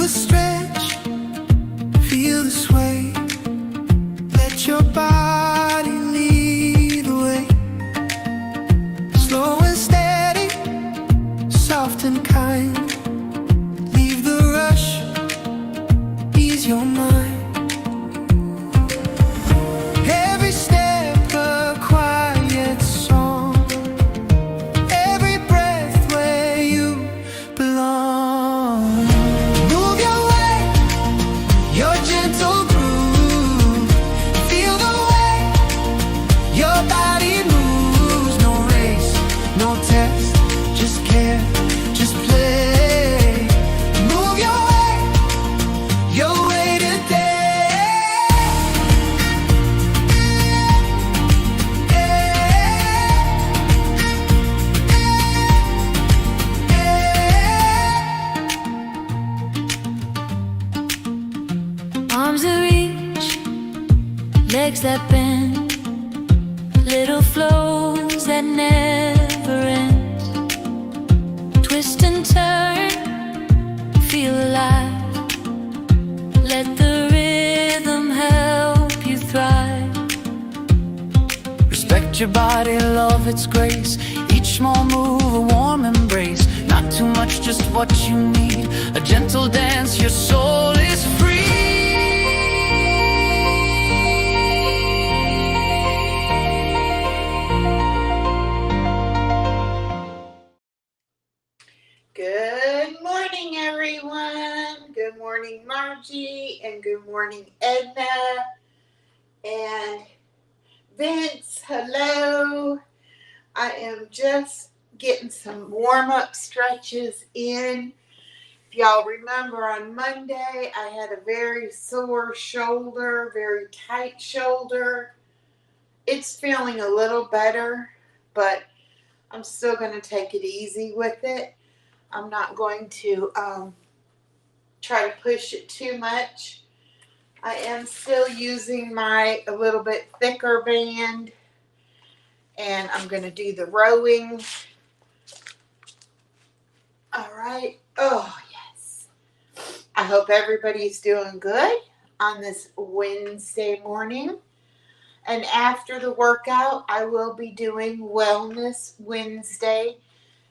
the stretch, feel the sway. Let your body lead the way. Slow and steady, soft and kind. Leave the rush, ease your mind. Every step a quiet song, every breath where you belong. Move your way, your gentle groove. Feel the way your body moves. No race, no test, just care, just play. Move your way today. Arms that reach, legs that bend, little flows that never end. Twist and turn, feel alive. Let the rhythm help you thrive. Respect your body, love its grace. Each small move, a warm embrace. Not too much, just what you need. A gentle dance, your soul is free. Good morning, everyone. Good morning, Margie, and good morning, Edna, and Vince. Hello. I am just getting some warm-up stretches in. If y'all remember, on Monday, I had a very sore shoulder, very tight shoulder. It's feeling a little better, but I'm still going to take it easy with it. I'm not going to try to push it too much. I am still using a little bit thicker band, and I'm going to do the rowing. All right. Oh, yes. I hope everybody's doing good on this Wednesday morning. And after the workout, I will be doing Wellness Wednesday.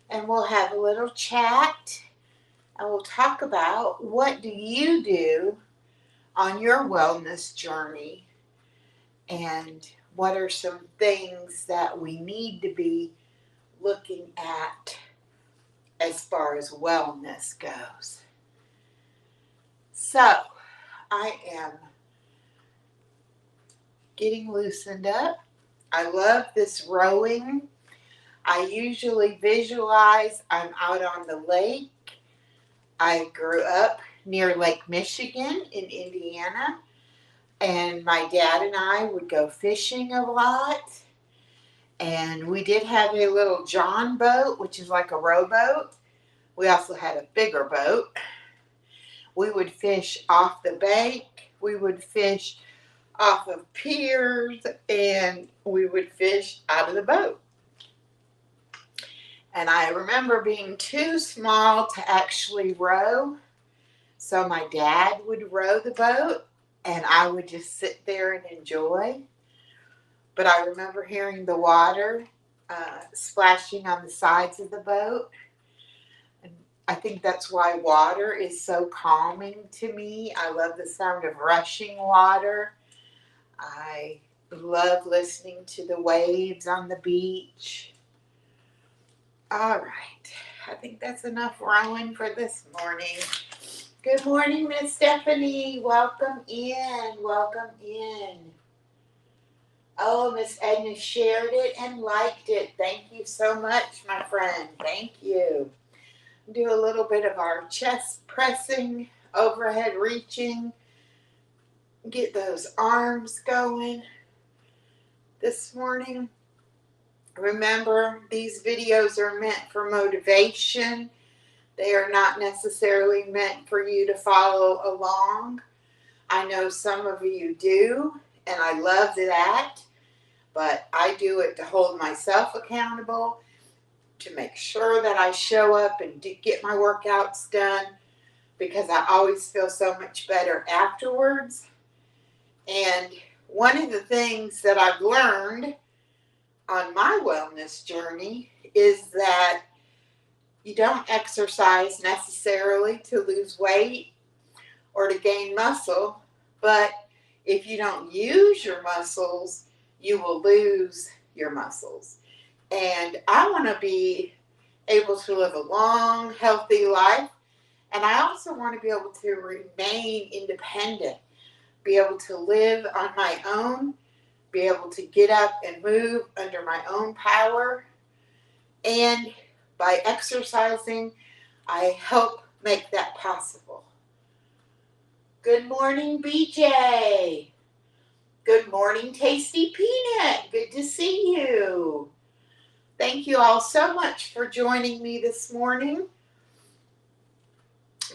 And we'll have a little chat, and we'll talk about what do you do on your wellness journey, and what are some things that we need to be looking at as far as wellness goes. So, I am getting loosened up. I love this rowing. I usually visualize I'm out on the lake. I grew up near Lake Michigan in Indiana, and my dad and I would go fishing a lot. And we did have a little John boat, which is like a rowboat. We also had a bigger boat. We would fish off the bank. We would fish off of piers, and we would fish out of the boat. And I remember being too small to actually row, so my dad would row the boat, and I would just sit there and enjoy. But I remember hearing the water splashing on the sides of the boat. And I think that's why water is so calming to me. I love the sound of rushing water. I love listening to the waves on the beach. All right, I think that's enough rowing for this morning. Good morning, Miss Stephanie. Welcome in, welcome in. Oh, Miss Edna shared it and liked it. Thank you so much, my friend. Thank you. Do a little bit of our chest pressing, overhead reaching. Get those arms going this morning. Remember, these videos are meant for motivation. They are not necessarily meant for you to follow along. I know some of you do, and I love that, but I do it to hold myself accountable, to make sure that I show up and get my workouts done, because I always feel so much better afterwards. And one of the things that I've learned on my wellness journey is that you don't exercise necessarily to lose weight or to gain muscle, but if you don't use your muscles, you will lose your muscles. And I want to be able to live a long, healthy life. And I also want to be able to remain independent, be able to live on my own, be able to get up and move under my own power. And by exercising, I help make that possible. Good morning, BJ. Good morning, Tasty Peanut. Good to see you. Thank you all so much for joining me this morning.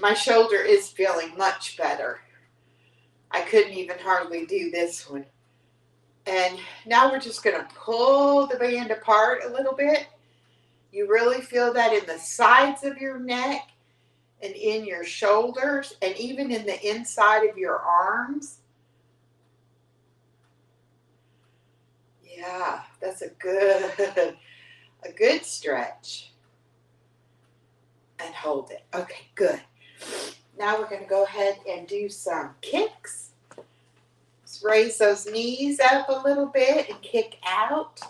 My shoulder is feeling much better. I couldn't even hardly do this one. And now we're just going to pull the band apart a little bit. You really feel that in the sides of your neck and in your shoulders and even in the inside of your arms. Yeah, that's a good stretch. And hold it. Okay, good. Now we're going to go ahead and do some kicks. Just raise those knees up a little bit and kick out.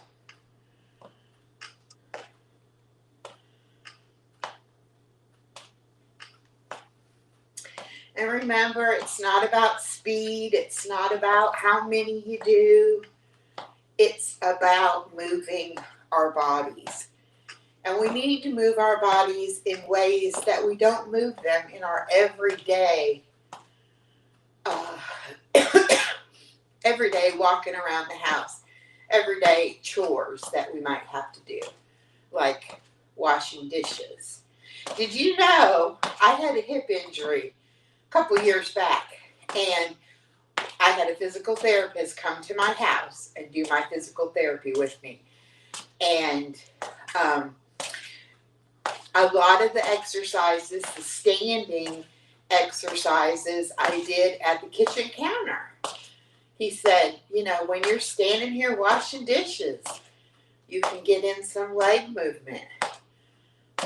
And remember, it's not about speed. It's not about how many you do. It's about moving our bodies. And we need to move our bodies in ways that we don't move them in our everyday walking around the house, everyday chores that we might have to do, like washing dishes. Did you know I had a hip injury a couple years back, and I had a physical therapist come to my house and do my physical therapy with me. And a lot of the exercises, the standing exercises, I did at the kitchen counter. He said, when you're standing here washing dishes, you can get in some leg movement,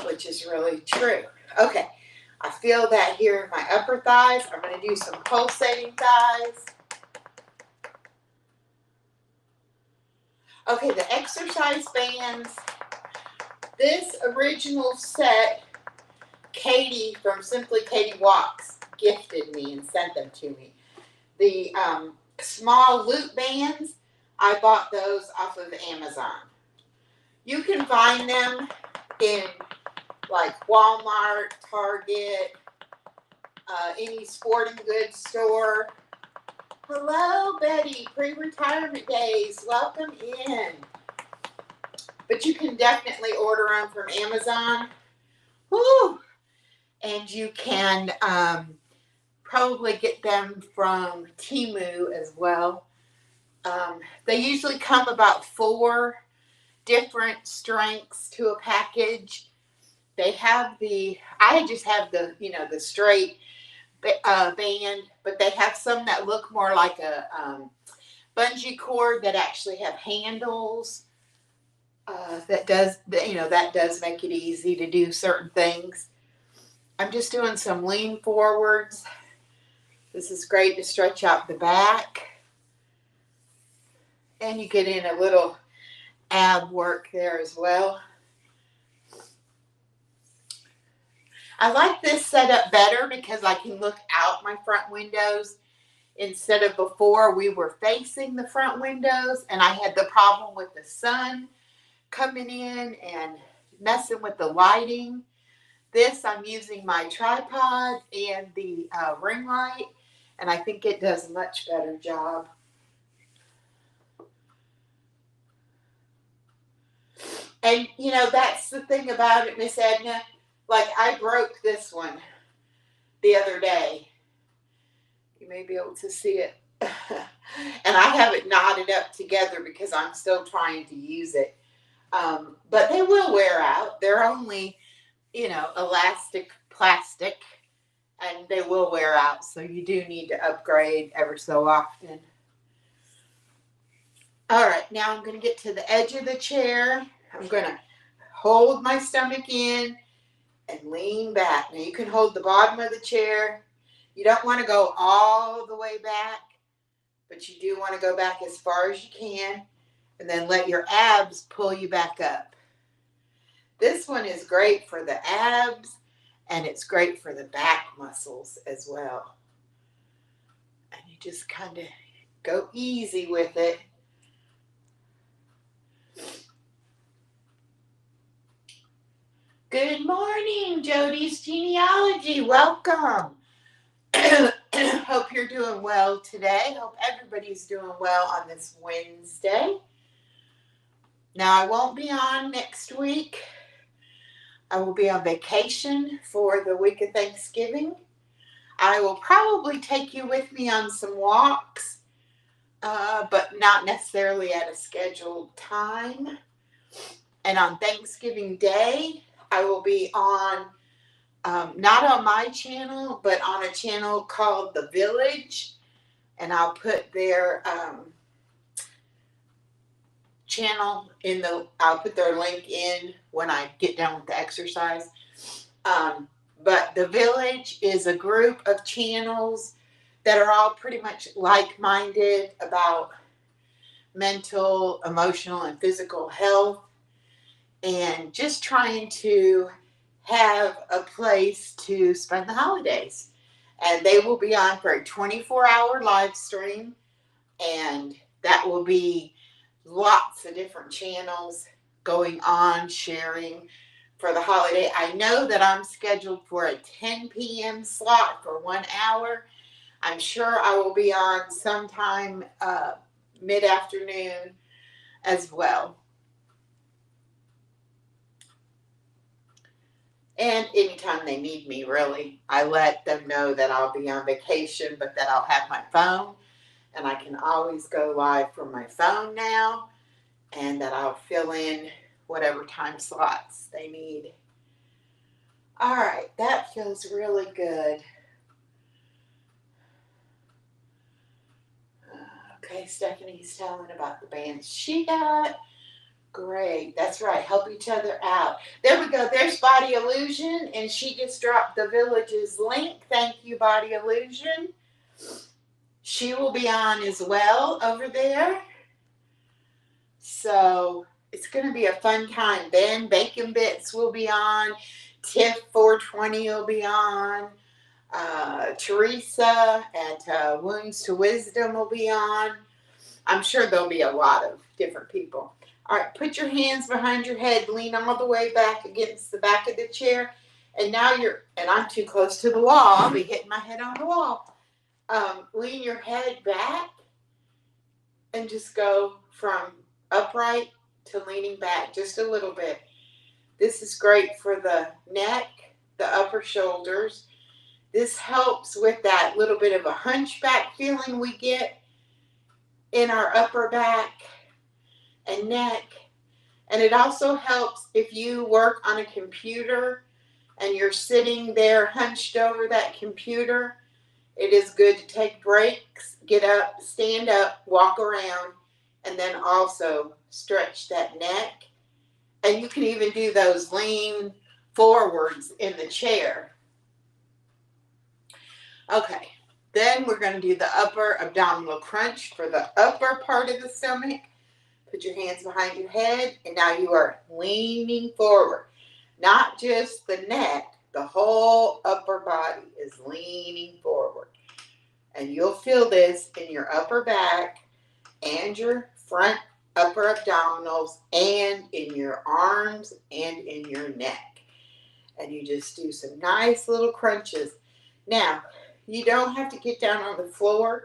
which is really true. Okay, I feel that here in my upper thighs. I'm going to do some pulsating thighs. Okay, the exercise bands. This original set, Katie from Simply Katie Walks gifted me and sent them to me. The small loop bands, I bought those off of Amazon. You can find them in like Walmart, Target, any sporting goods store. Hello, Betty, pre-retirement days, welcome in. But you can definitely order them from Amazon. Woo! And you can probably get them from Temu as well. They usually come about 4 different strengths to a package. They have I just have the straight band, but they have some that look more like a bungee cord that actually have handles. That does make it easy to do certain things. I'm just doing some lean forwards. This is great to stretch out the back. And you get in a little ab work there as well. I like this setup better because I can look out my front windows instead of before we were facing the front windows and I had the problem with the sun coming in and messing with the lighting. This, I'm using my tripod and the ring light, and I think it does a much better job. And, that's the thing about it, Miss Edna. Like, I broke this one the other day. You may be able to see it. And I have it knotted up together because I'm still trying to use it. But they will wear out. They're only, elastic plastic. and they will wear out, so you do need to upgrade ever so often. All right, now I'm going to get to the edge of the chair. I'm going to hold my stomach in and lean back. Now you can hold the bottom of the chair. You don't want to go all the way back, but you do want to go back as far as you can, and then let your abs pull you back up. This one is great for the abs, and it's great for the back muscles as well. And you just kind of go easy with it. Good morning, Jody's Genealogy. Welcome. Hope you're doing well today. Hope everybody's doing well on this Wednesday. Now, I won't be on next week. I will be on vacation for the week of Thanksgiving. I will probably take you with me on some walks, but not necessarily at a scheduled time. And on Thanksgiving Day, I will be on, not on my channel, but on a channel called The Village. And I'll put their channel I'll put their link in when I get done with the exercise. But The Village is a group of channels that are all pretty much like-minded about mental, emotional, and physical health, and just trying to have a place to spend the holidays. And they will be on for a 24-hour live stream, and that will be lots of different channels going on, sharing for the holiday. I know that I'm scheduled for a 10 p.m. slot for 1 hour. I'm sure I will be on sometime mid-afternoon as well. And anytime they need me, really, I let them know that I'll be on vacation, but that I'll have my phone, and I can always go live from my phone now, and that I'll fill in whatever time slots they need. All right, that feels really good. Okay, Stephanie's telling about the bands she got. Great, that's right, help each other out. There we go, there's Body Illusion, and she just dropped the Village's link. Thank you, Body Illusion. She will be on as well over there. So it's going to be a fun time. Ben Bacon Bits will be on. Tiff 420 will be on. Teresa at Wounds to Wisdom will be on. I'm sure there'll be a lot of different people. All right, put your hands behind your head, lean all the way back against the back of the chair. And now and I'm too close to the wall. I'll be hitting my head on the wall. Lean your head back and just go from upright to leaning back just a little bit. This is great for the neck, the upper shoulders. This helps with that little bit of a hunchback feeling we get in our upper back and neck. And it also helps if you work on a computer and you're sitting there hunched over that computer. It is good to take breaks, get up, stand up, walk around, and then also stretch that neck. And you can even do those lean forwards in the chair. Okay, then we're going to do the upper abdominal crunch for the upper part of the stomach. Put your hands behind your head, and now you are leaning forward. Not just the neck, the whole upper body is leaning forward. And you'll feel this in your upper back and your front upper abdominals and in your arms and in your neck. And you just do some nice little crunches. Now, you don't have to get down on the floor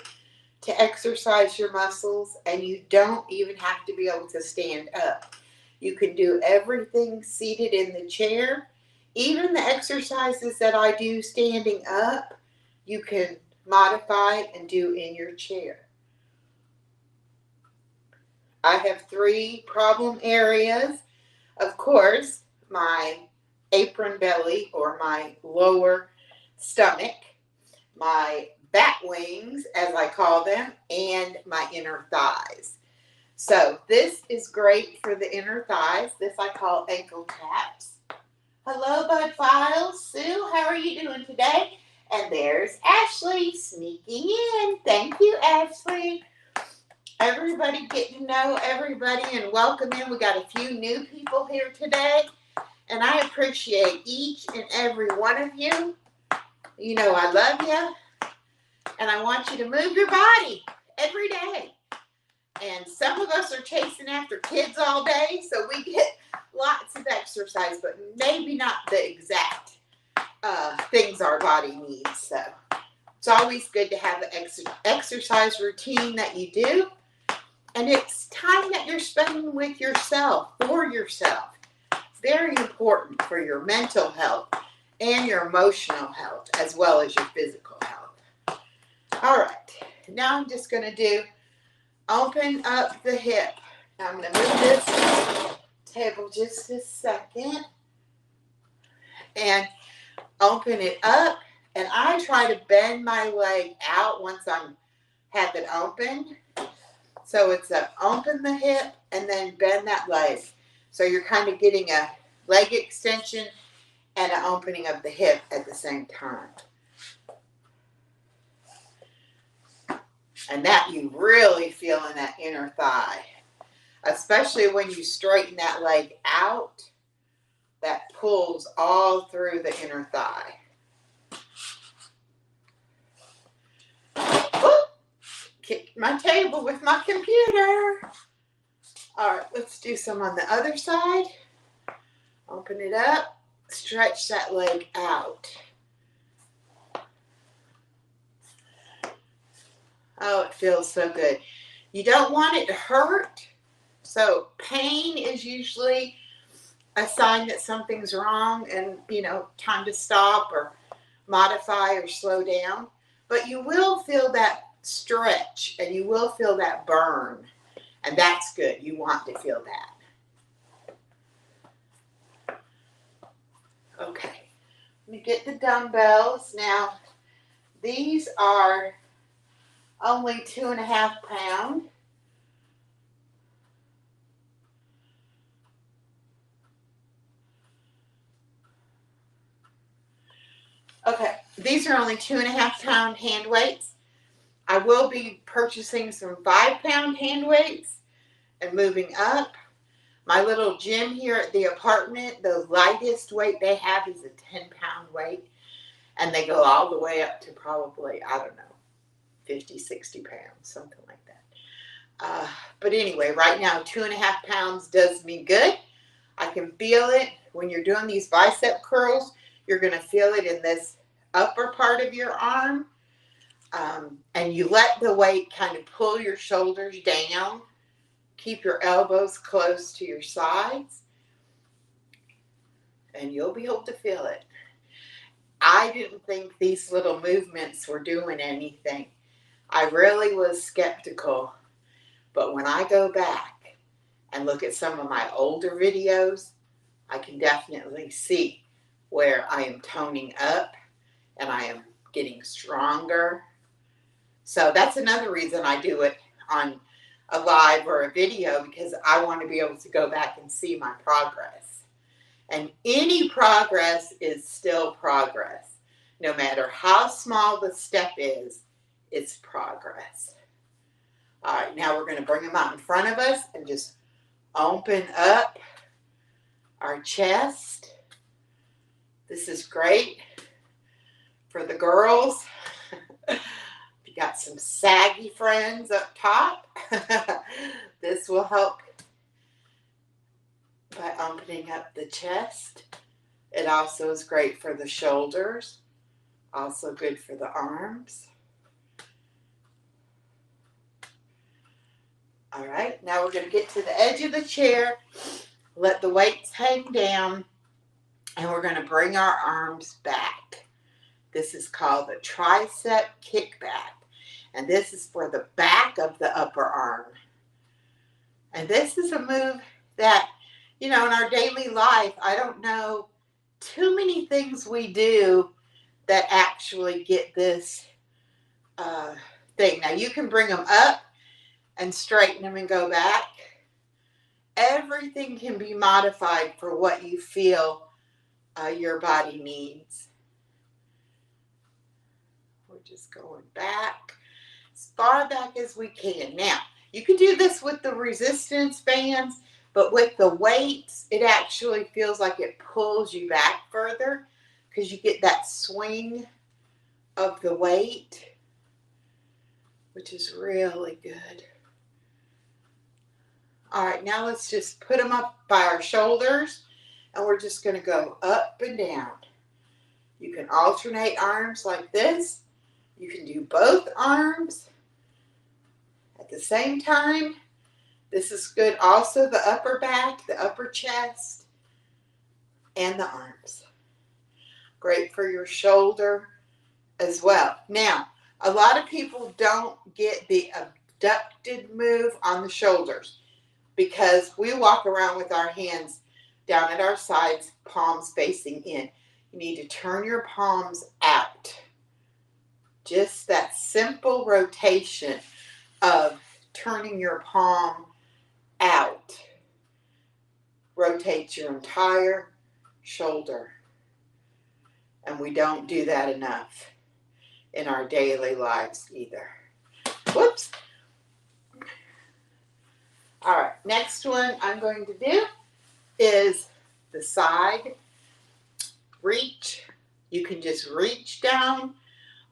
to exercise your muscles, and you don't even have to be able to stand up. You can do everything seated in the chair. Even the exercises that I do standing up, you can modify and do in your chair. I have 3 problem areas. Of course, my apron belly or my lower stomach. my bat wings, as I call them, and my inner thighs. So this is great for the inner thighs. This I call ankle taps. Hello, Bud Files. Sue, how are you doing today? And there's Ashley sneaking in. Thank you, Ashley. Everybody get to know everybody and welcome in. We got a few new people here today, and I appreciate each and every one of you. You know I love you, and I want you to move your body every day. And some of us are chasing after kids all day, so we get lots of exercise, but maybe not the exact things our body needs. So it's always good to have an exercise routine that you do. And it's time that you're spending with yourself, for yourself. It's very important for your mental health and your emotional health, as well as your physical health. All right, now I'm just going to do open up the hip. Now I'm going to move this table just a second and open it up. And I try to bend my leg out once I'm have it open. So it's a open the hip and then bend that leg. So you're kind of getting a leg extension and an opening of the hip at the same time. And that you really feel in that inner thigh. Especially when you straighten that leg out, that pulls all through the inner thigh. Kick my table with my computer. All right, let's do some on the other side. Open it up, stretch that leg out. Oh, it feels so good. You don't want it to hurt. So pain is usually a sign that something's wrong and, time to stop or modify or slow down. But you will feel that stretch and you will feel that burn. And that's good. You want to feel that. Okay. Let me get the dumbbells. Now, these are only 2.5 pounds. Okay, these are only 2.5 pound hand weights. I will be purchasing some 5-pound hand weights and moving up. My little gym here at the apartment, the lightest weight they have is a 10-pound weight. And they go all the way up to probably, 50, 60 pounds, something like that. But anyway, right now, 2.5 pounds does me good. I can feel it when you're doing these bicep curls. You're going to feel it in this upper part of your arm. And you let the weight kind of pull your shoulders down. Keep your elbows close to your sides. And you'll be able to feel it. I didn't think these little movements were doing anything. I really was skeptical. But when I go back and look at some of my older videos, I can definitely see where I am toning up and I am getting stronger. So that's another reason I do it on a live or a video, because I want to be able to go back and see my progress. And any progress is still progress. No matter how small the step is, it's progress. All right, now we're going to bring them out in front of us and just open up our chest. This is great for the girls. If you got some saggy friends up top, this will help by opening up the chest. It also is great for the shoulders, also good for the arms. All right, now we're going to get to the edge of the chair, let the weights hang down, and we're going to bring our arms back. This is called the tricep kickback, and this is for the back of the upper arm. And this is a move that, in our daily life, I don't know too many things we do that actually get this thing. Now you can bring them up and straighten them and go back. Everything can be modified for what you feel your body needs. We're just going back as far back as we can. Now, you can do this with the resistance bands, but with the weights, it actually feels like it pulls you back further because you get that swing of the weight, which is really good. All right, now let's just put them up by our shoulders, and we're just going to go up and down. You can alternate arms like this. You can do both arms at the same time. This is good also, the upper back, the upper chest, and the arms. Great for your shoulder as well. Now, a lot of people don't get the abducted move on the shoulders because we walk around with our hands down at our sides, palms facing in. You need to turn your palms out. Just that simple rotation of turning your palm out rotates your entire shoulder. And we don't do that enough in our daily lives either. Whoops. All right, next one I'm going to do is the side reach. You can just reach down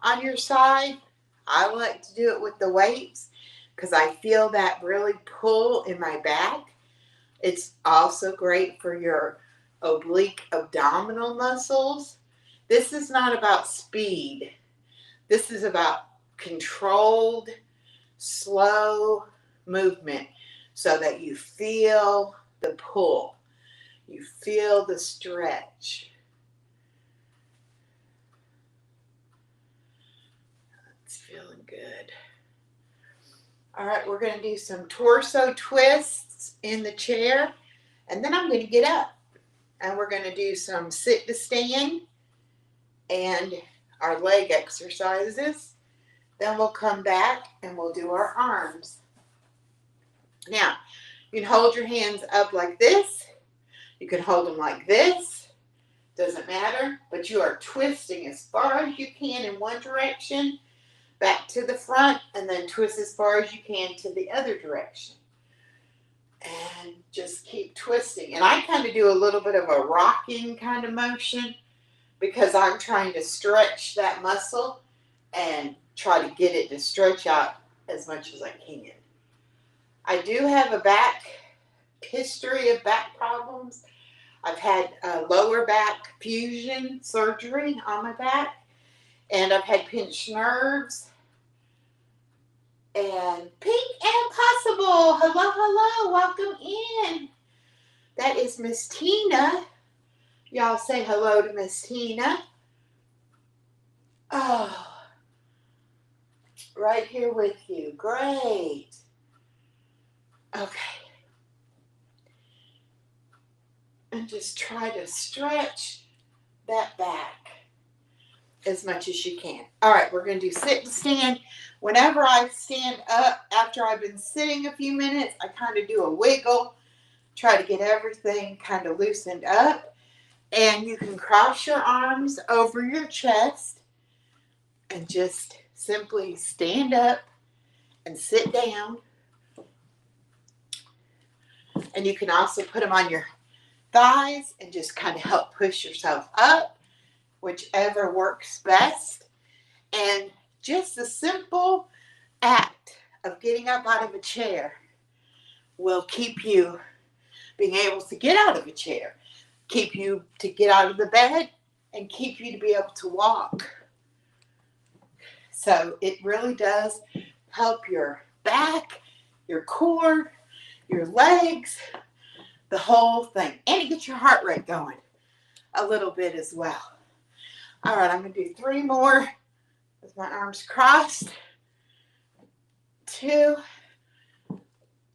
on your side. I like to do it with the weights because I feel that really pull in my back. It's also great for your oblique abdominal muscles. This is not about speed. This is about controlled, slow movement so that you feel the pull. You feel the stretch. It's feeling good. All right, we're going to do some torso twists in the chair, and then I'm going to get up, and we're going to do some sit to stand and our leg exercises. Then we'll come back and we'll do our arms. Now, you can hold your hands up like this. You can hold them like this. Doesn't matter, but you are twisting as far as you can in one direction, back to the front, and then twist as far as you can to the other direction. And just keep twisting. And I kind of do a little bit of a rocking kind of motion because I'm trying to stretch that muscle and try to get it to stretch out as much as I can. I do have a back history of back problems. I've had lower back fusion surgery on my back, and I've had pinched nerves. And Pink and Possible, hello, hello, welcome in. That is Miss Tina. Y'all say hello to Miss Tina. Oh, right here with you. Great. Okay. And just try to stretch that back as much as you can. All right, we're going to do sit and stand. Whenever I stand up after I've been sitting a few minutes, I kind of do a wiggle, try to get everything kind of loosened up. And you can cross your arms over your chest and just simply stand up and sit down. And you can also put them on your thighs and just kind of help push yourself up, whichever works best. And just the simple act of getting up out of a chair will keep you being able to get out of a chair, keep you to get out of the bed, and keep you to be able to walk. So it really does help your back, your core, your legs, the whole thing. And it gets your heart rate going a little bit as well. All right, I'm going to do 3 more with my arms crossed. 2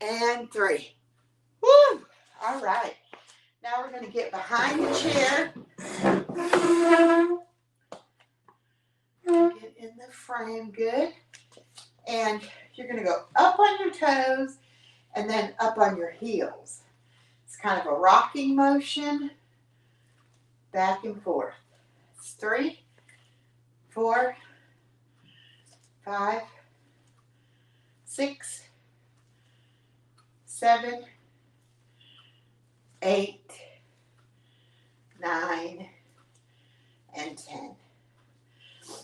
and 3. Woo! All right. Now we're going to get behind the chair. triangle. Good. And you're going to go up on your toes and then up on your heels. It's kind of a rocking motion, back and forth. It's 3, 4, 5, 6, 7, 8, 9, and 10.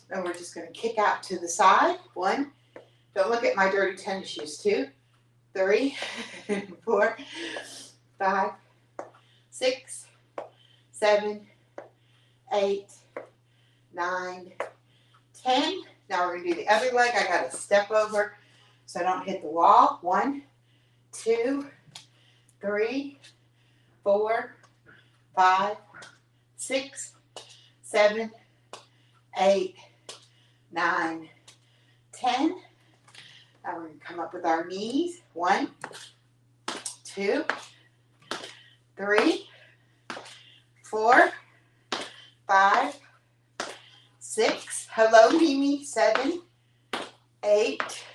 Then we're just going to kick out to the side. 1. Don't look at my dirty tennis shoes. 2, 3, 4, 5, 6, 7, 8, 9, 10. Now we're going to do the other leg. I got to step over so I don't hit the wall. 1, 2, 3, 4, 5, 6, 7, 8, 9, 10. Now we're going to come up with our knees. 1, 2, 3, 4, 5, 6. Hello, Mimi. 7, 8,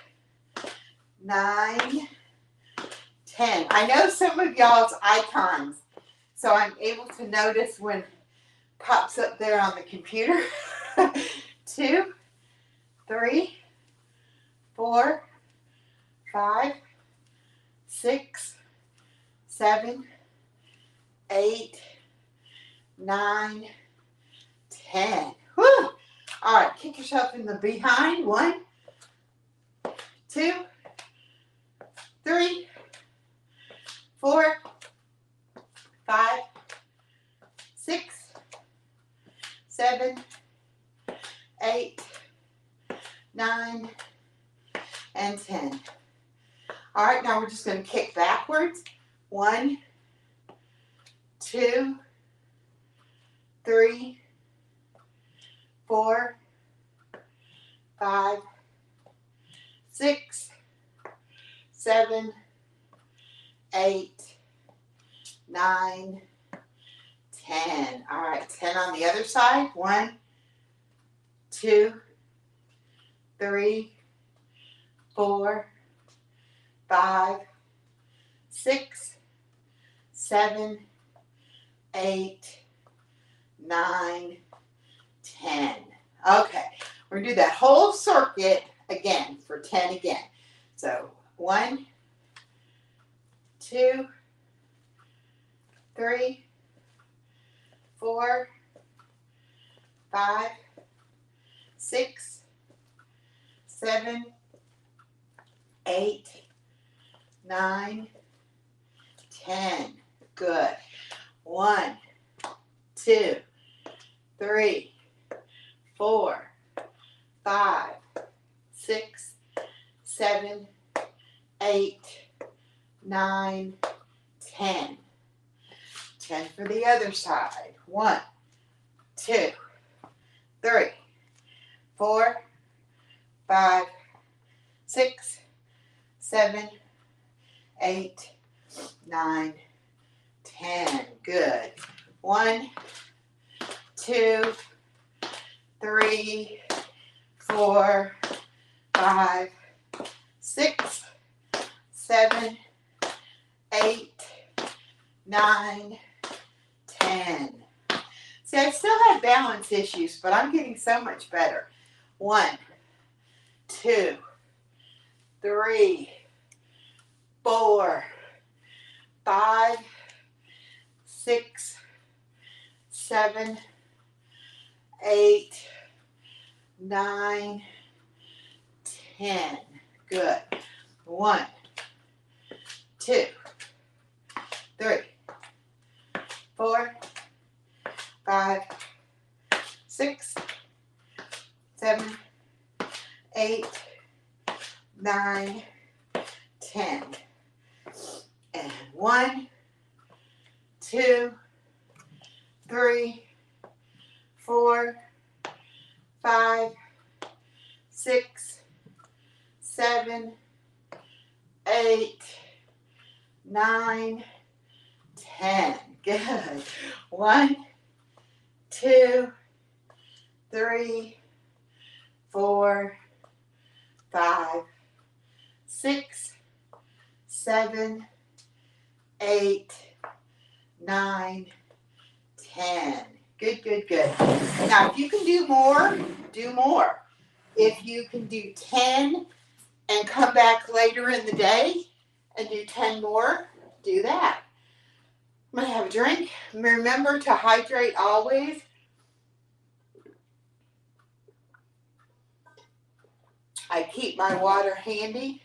9, 10. I know some of y'all's icons, so I'm able to notice when it pops up there on the computer. 2, 3, 4, 5, 6, 7, 8, 9, 10. Woo! All right, kick yourself in the behind. 1, 2, 3, 4, 5, 6, 7, 8, 9, and 10. All right, now we're just going to kick backwards. 1, 2, 3, 4, 5, 6, 7, 8, 9, 10. All right, 10 on the other side. 1, 2, 3, 4, 5, 6, 7, 8, 9, 10. Okay, we're going to do that whole circuit again for 10 again. So 1, 2, 3, 4, 5, 6, 7, 8, 9, 10. Good. 1, 2, 3, 4, 5, 6, 7, 8, 9, 10. 10 for the other side. 1, 2, 3, 4, 5, 6, 7, 8, 9, 10. Good. 1, 2, 3, 4, 5, 6, 7, 8, 9, 10. See, I still have balance issues, but I'm getting so much better. 1, 2, 3, 4, 5, 6, 7, 8, 9, 10. Good. 1, 2, 3, 4, 5, 6, 7, 8, 9, 10. And 1, 2, 3, 4, 5, 6, 7, 8, 9, 10. Good. 1, 2, 3, 4, 5, 6, 7, 8, 9, 10. Good, good, good. Now, if you can do more, do more. If you can do 10 and come back later in the day and do 10 more, do that. I'm going to have a drink. Remember to hydrate always. I keep my water handy,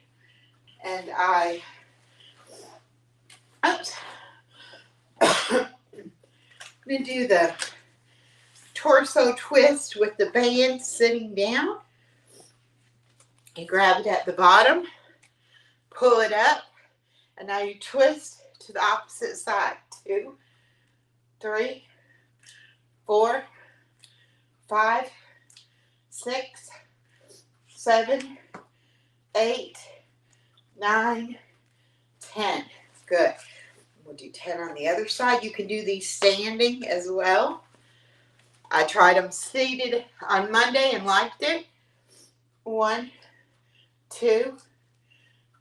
and I'm going to do the torso twist with the band sitting down. You grab it at the bottom, pull it up, and now you twist to the opposite side. 2, 3, 4, 5, 6, 7, 8, 9, 10. Good. We'll do 10 on the other side. You can do these standing as well. I tried them seated on Monday and liked it. 1, 2,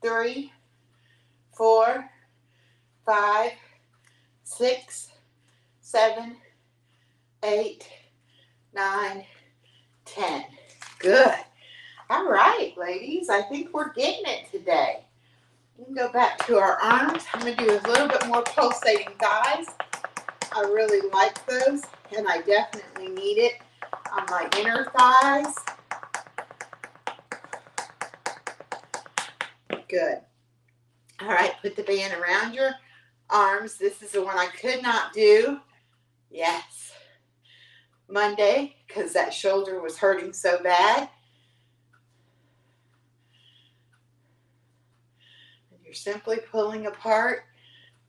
3, 4, 5, 6, 7, 8, 9, 10. Good. All right, ladies. I think we're getting it today. We can go back to our arms. I'm going to do a little bit more pulsating thighs. I really like those, and I definitely need it on my inner thighs. Good. All right, put the band around your arms. This is the one I could not do. Yes. Monday, because that shoulder was hurting so bad. And you're simply pulling apart.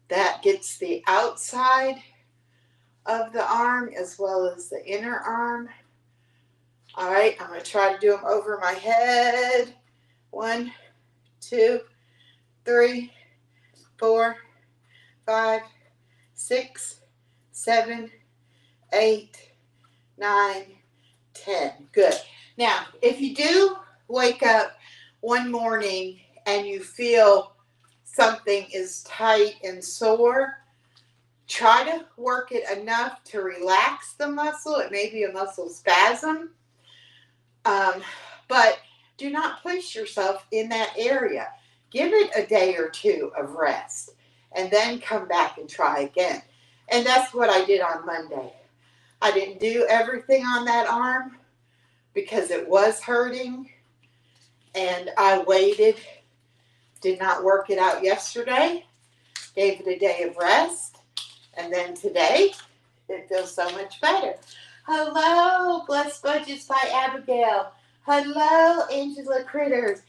That gets the outside of the arm as well as the inner arm. All right, I'm going to try to do them over my head. 1, 2, 3, 4, 5, 6, 7, 8, 9, 10. Good. Now, if you do wake up one morning and you feel something is tight and sore, try to work it enough to relax the muscle. It may be a muscle spasm, but do not push yourself in that area. Give it a day or two of rest and then come back and try again. And that's what I did on Monday. I didn't do everything on that arm because it was hurting, and I waited, did not work it out yesterday, gave it a day of rest, and then today it feels so much better. Hello, Blessed Budgets by Abigail. Hello, Angela Critters.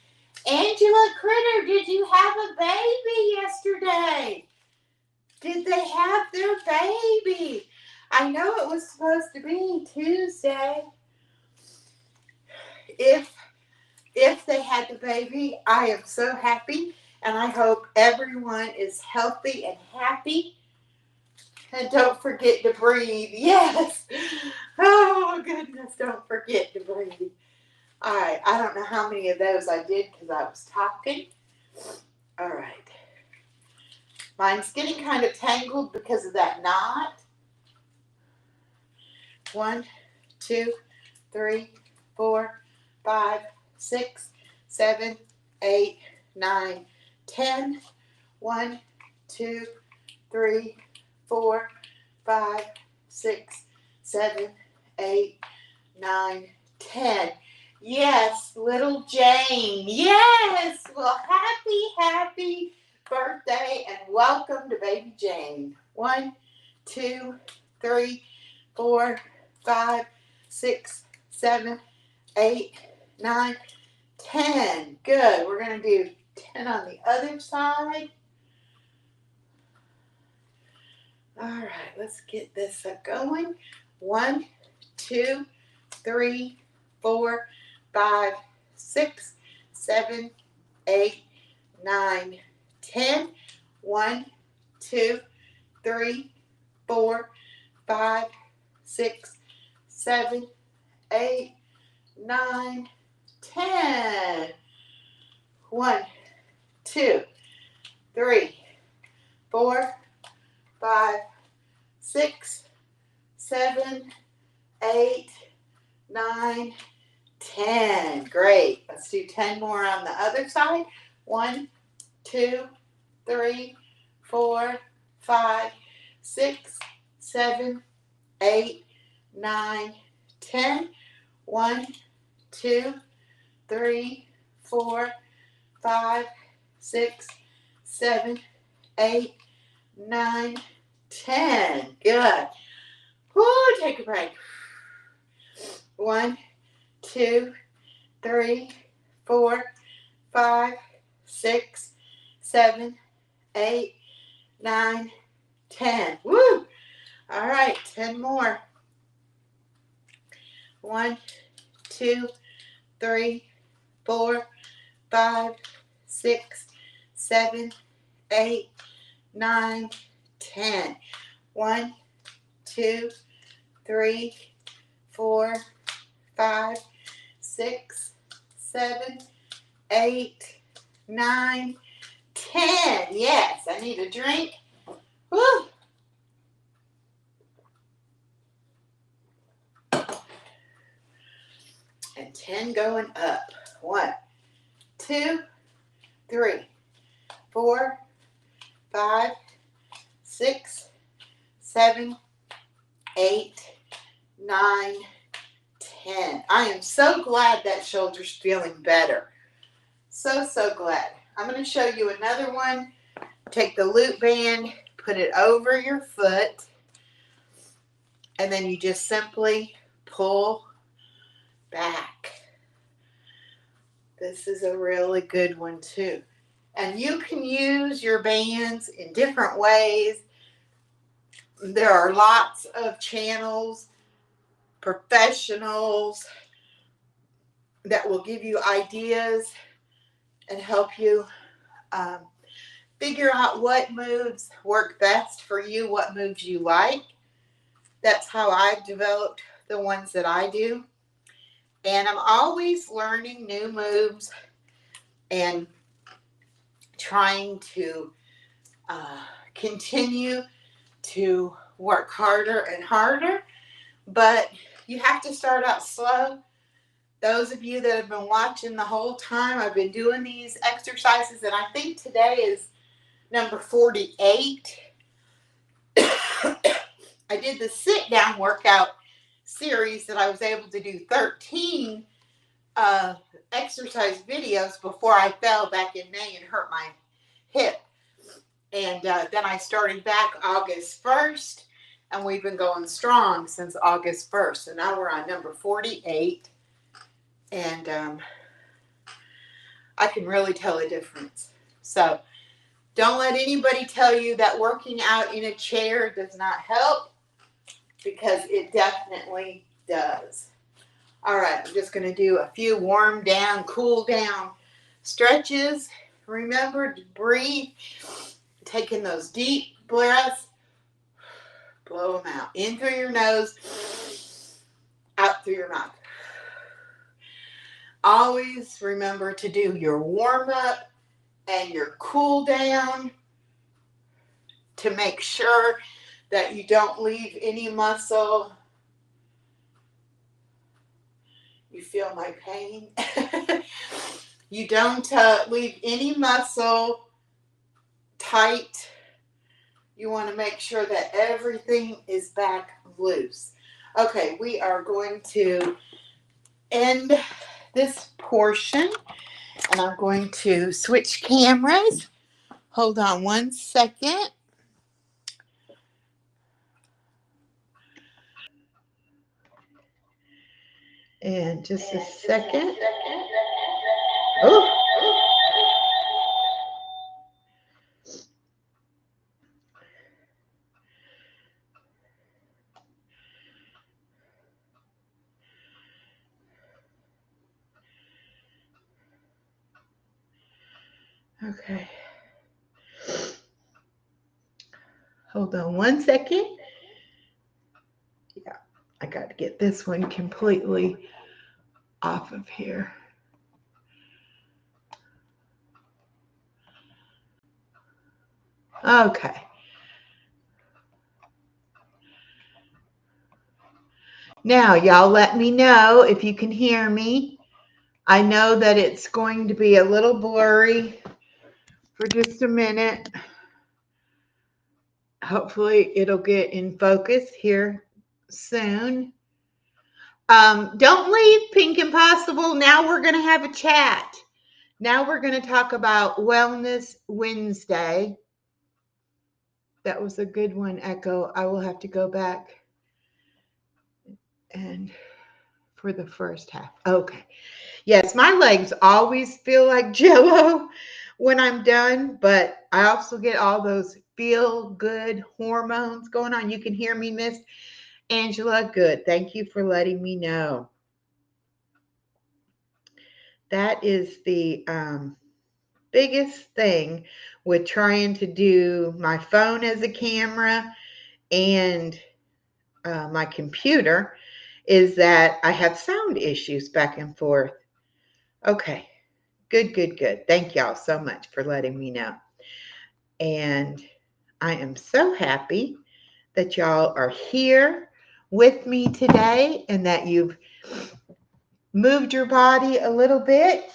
Angela Critter, did you have a baby yesterday? Did they have their baby? I know it was supposed to be Tuesday. If they had the baby, I am so happy, and I hope everyone is healthy and happy. And don't forget to breathe. Yes. Oh, goodness, don't forget to breathe. All right, I don't know how many of those I did because I was talking. All right. Mine's getting kind of tangled because of that knot. 1, 2, 3, 4, 5, 6, 7, 8, 9, 10. 1, 2, 3, 4, 5, 6, 7, 8, 9, 10. Yes, little Jane. Yes. Well, happy birthday and welcome to baby Jane. 1, 2, 3, 4, 5, 6, 7, 8, 9, 10. Good. We're going to do 10 on the other side. All right, let's get this going. 1, 2, 3, 4, 5, 6, 7, 8, 9, 10. 1, 2, 3, 4, 5, 6, 7, 8, 9, 10. 1, 2, 3, 4, 5, 6, 7, 8, 9, 10. Great. Let's do 10 more on the other side. 1, 2, 3, 4, 5, 6, 7, 8, 9, 10. 1, 2, 3, 4, 5, 6, 7, 8, 9, 10. Good. Woo, take a break. 1, 2, 3, 4, 5, 6, 7, 8, 9, 10. Woo! All right, 10 more. 1, 2, 3, 4, 5, 6, 7, 8, 9, 10. 1, 2, 3, 4, 5, 6, 7, 8, 9, 10. Yes, I need a drink. Woo! And 10 going up. 1, 2, 3, 4, 5, 6, 7, 8, 9, 10. I am so glad that shoulder's feeling better. So glad. I'm going to show you another one. Take the loop band, put it over your foot, and then you just simply pull back. This is a really good one too. And you can use your bands in different ways. There are lots of channels, professionals that will give you ideas and help you figure out what moves work best for you, what moves you like. That's how I've developed the ones that I do. And I'm always learning new moves and trying to continue to work harder and harder. But you have to start out slow. Those of you that have been watching the whole time, I've been doing these exercises, and I think today is number 48. I did the sit-down workout series that I was able to do 13 exercise videos before I fell back in May and hurt my hip. And then I started back August 1st, and we've been going strong since August 1st. So now we're on number 48. And I can really tell a difference. So don't let anybody tell you that working out in a chair does not help, because it definitely does. All right, I'm just going to do a few warm down, cool down stretches. Remember to breathe, taking those deep breaths, blow them out. In through your nose, out through your mouth. Always remember to do your warm up and your cool down to make sure that you don't leave any muscle. You feel my pain? You don't leave any muscle tight. You want to make sure that everything is back loose. Okay, we are going to end this portion, and I'm going to switch cameras. Hold on one second. And just a second. Oh. Okay. Hold on one second. Yeah, I got to get this one completely off of here. Okay. Now, y'all let me know if you can hear me. I know that it's going to be a little blurry for just a minute. Hopefully it'll get in focus here soon. Don't leave, Pink Impossible. Now we're going to have a chat. Now we're going to talk about Wellness Wednesday. That was a good one, Echo. I will have to go back and for the first half. Okay. Yes, my legs always feel like jello when I'm done, but I also get all those feel good hormones going on. You can hear me, Miss Angela. Good. Thank you for letting me know. That is the biggest thing with trying to do my phone as a camera and my computer is that I have sound issues back and forth. Okay. Good, good, good. Thank y'all so much for letting me know. And I am so happy that y'all are here with me today and that you've moved your body a little bit.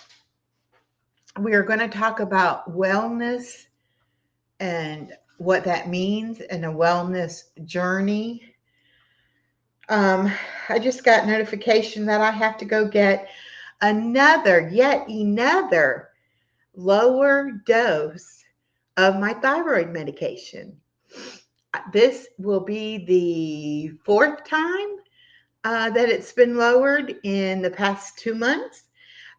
We are going to talk about wellness and what that means and a wellness journey. I just got notification that I have to go get yet another lower dose of my thyroid medication. This will be the fourth time that it's been lowered in the past 2 months.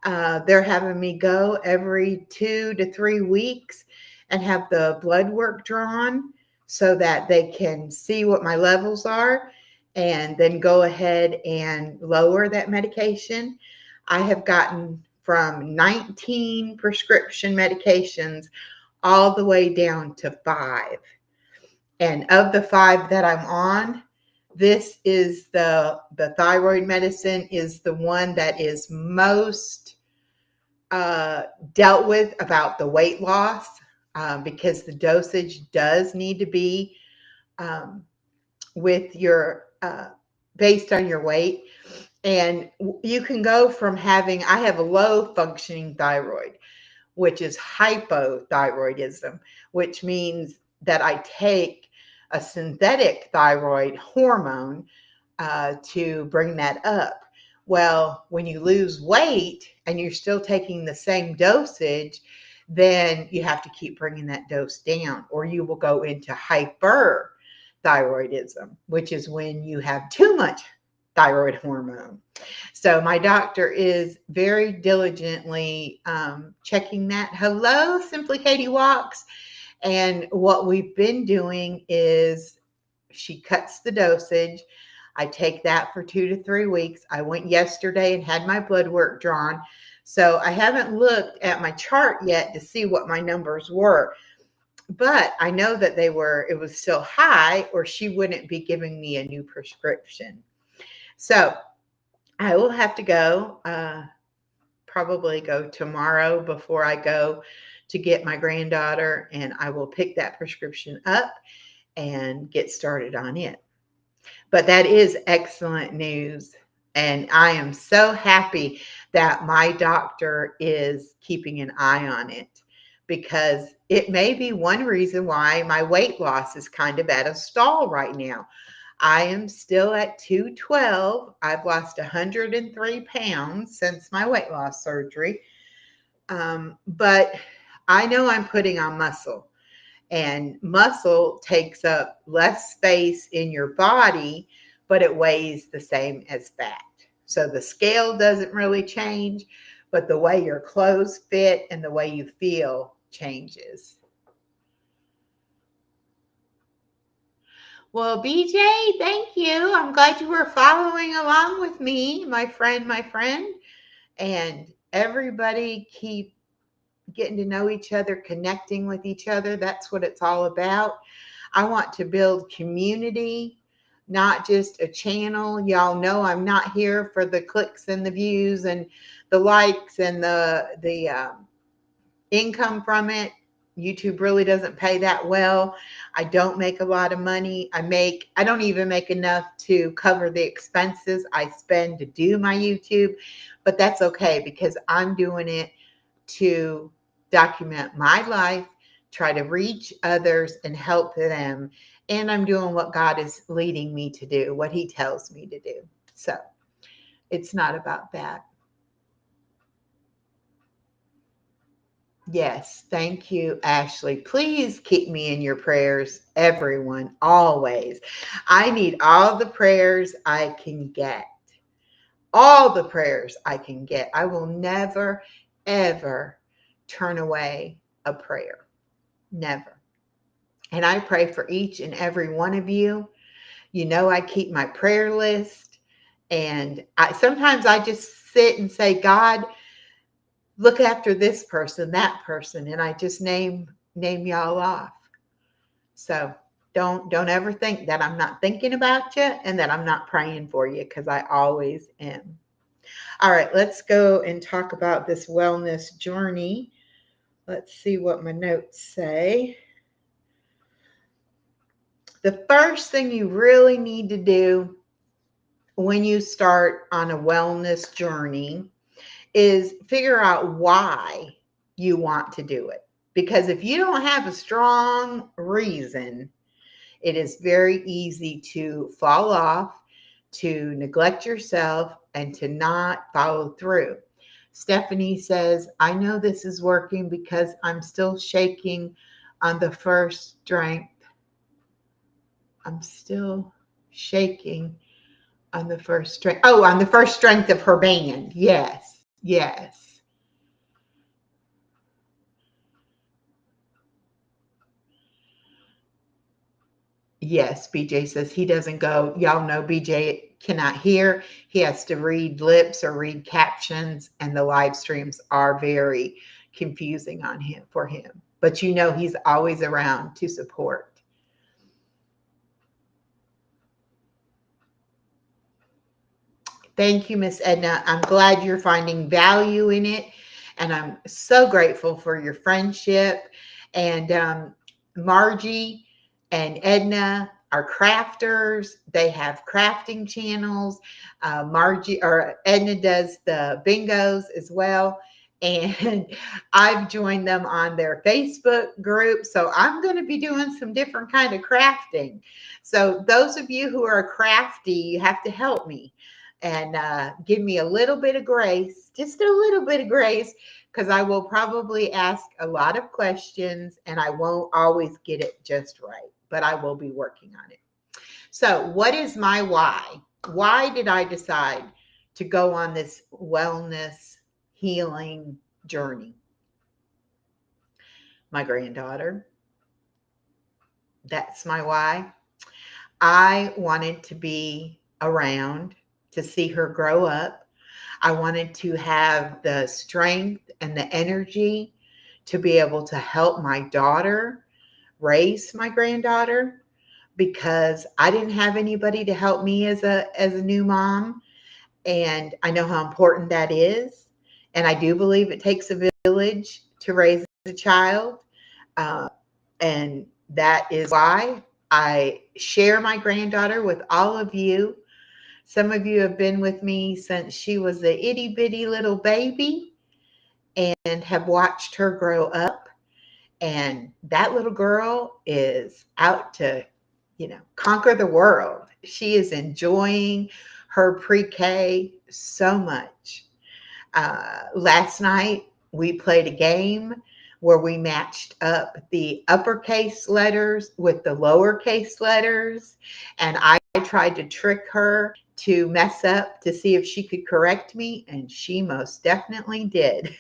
They're having me go every 2 to 3 weeks and have the blood work drawn so that they can see what my levels are and then go ahead and lower that medication. I have gotten from 19 prescription medications all the way down to 5. And of the 5 that I'm on, this is the thyroid medicine is the one that is most dealt with about the weight loss because the dosage does need to be with your based on your weight. And you can go from I have a low functioning thyroid, which is hypothyroidism, which means that I take a synthetic thyroid hormone to bring that up. Well, when you lose weight and you're still taking the same dosage, then you have to keep bringing that dose down, or you will go into hyperthyroidism, which is when you have too much thyroid hormone. So my doctor is very diligently checking that. Hello, Simply Katie Walks. And what we've been doing is she cuts the dosage. I take that for 2 to 3 weeks. I went yesterday and had my blood work drawn. So I haven't looked at my chart yet to see what my numbers were. But I know that it was still high, or she wouldn't be giving me a new prescription. So I will have to go, probably go tomorrow before I go to get my granddaughter, and I will pick that prescription up and get started on it. But that is excellent news. And I am so happy that my doctor is keeping an eye on it because it may be one reason why my weight loss is kind of at a stall right now. I am still at 212. I've lost 103 pounds since my weight loss surgery. But I know I'm putting on muscle, and muscle takes up less space in your body, but it weighs the same as fat. So the scale doesn't really change, but the way your clothes fit and the way you feel changes. Well, BJ, thank you. I'm glad you were following along with me, my friend, and everybody keep getting to know each other, connecting with each other. That's what it's all about. I want to build community, not just a channel. Y'all know I'm not here for the clicks and the views and the likes and the income from it. YouTube really doesn't pay that well. I don't make a lot of money. I don't even make enough to cover the expenses I spend to do my YouTube, but that's okay because I'm doing it to document my life, try to reach others and help them. And I'm doing what God is leading me to do, what He tells me to do. So it's not about that. Yes, thank you, Ashley. Please keep me in your prayers, everyone, always. I need all the prayers I can get. All the prayers I can get. I will never, ever turn away a prayer. Never. And I pray for each and every one of you. You know, I keep my prayer list. And sometimes I just sit and say, God, look after this person, that person, and I just name y'all off. So don't ever think that I'm not thinking about you and that I'm not praying for you, because I always am. All right, let's go and talk about this wellness journey. Let's see what my notes say. The first thing you really need to do when you start on a wellness journey is figure out why you want to do it. Because if you don't have a strong reason, it is very easy to fall off, to neglect yourself, and to not follow through. Stephanie says, I know this is working because I'm still shaking on the first strength. I'm still shaking on the first strength. Oh, on the first strength of her band. Yes, yes. Yes, BJ says he doesn't go. Y'all know BJ cannot hear. He has to read lips or read captions, and the live streams are very confusing on him for him. But you know he's always around to support. Thank you, Miss Edna. I'm glad you're finding value in it, and I'm so grateful for your friendship. And Margie and Edna are crafters. They have crafting channels. Margie or Edna does the bingos as well. And I've joined them on their Facebook group. So I'm going to be doing some different kind of crafting. So those of you who are crafty, you have to help me and give me a little bit of grace, just a little bit of grace, because I will probably ask a lot of questions and I won't always get it just right, but I will be working on it. So, what is my why? Why did I decide to go on this wellness healing journey? My granddaughter. That's my why. I wanted to be around to see her grow up. I wanted to have the strength and the energy to be able to help my daughter raise my granddaughter, because I didn't have anybody to help me as a new mom, and I know how important that is. And I do believe it takes a village to raise a child, uh, and that is why I share my granddaughter with all of you. Some of you have been with me since she was a itty bitty little baby and have watched her grow up. And that little girl is out to, conquer the world. She is enjoying her pre-K so much. Last night, we played a game where we matched up the uppercase letters with the lowercase letters. And I tried to trick her to mess up to see if she could correct me. And she most definitely did.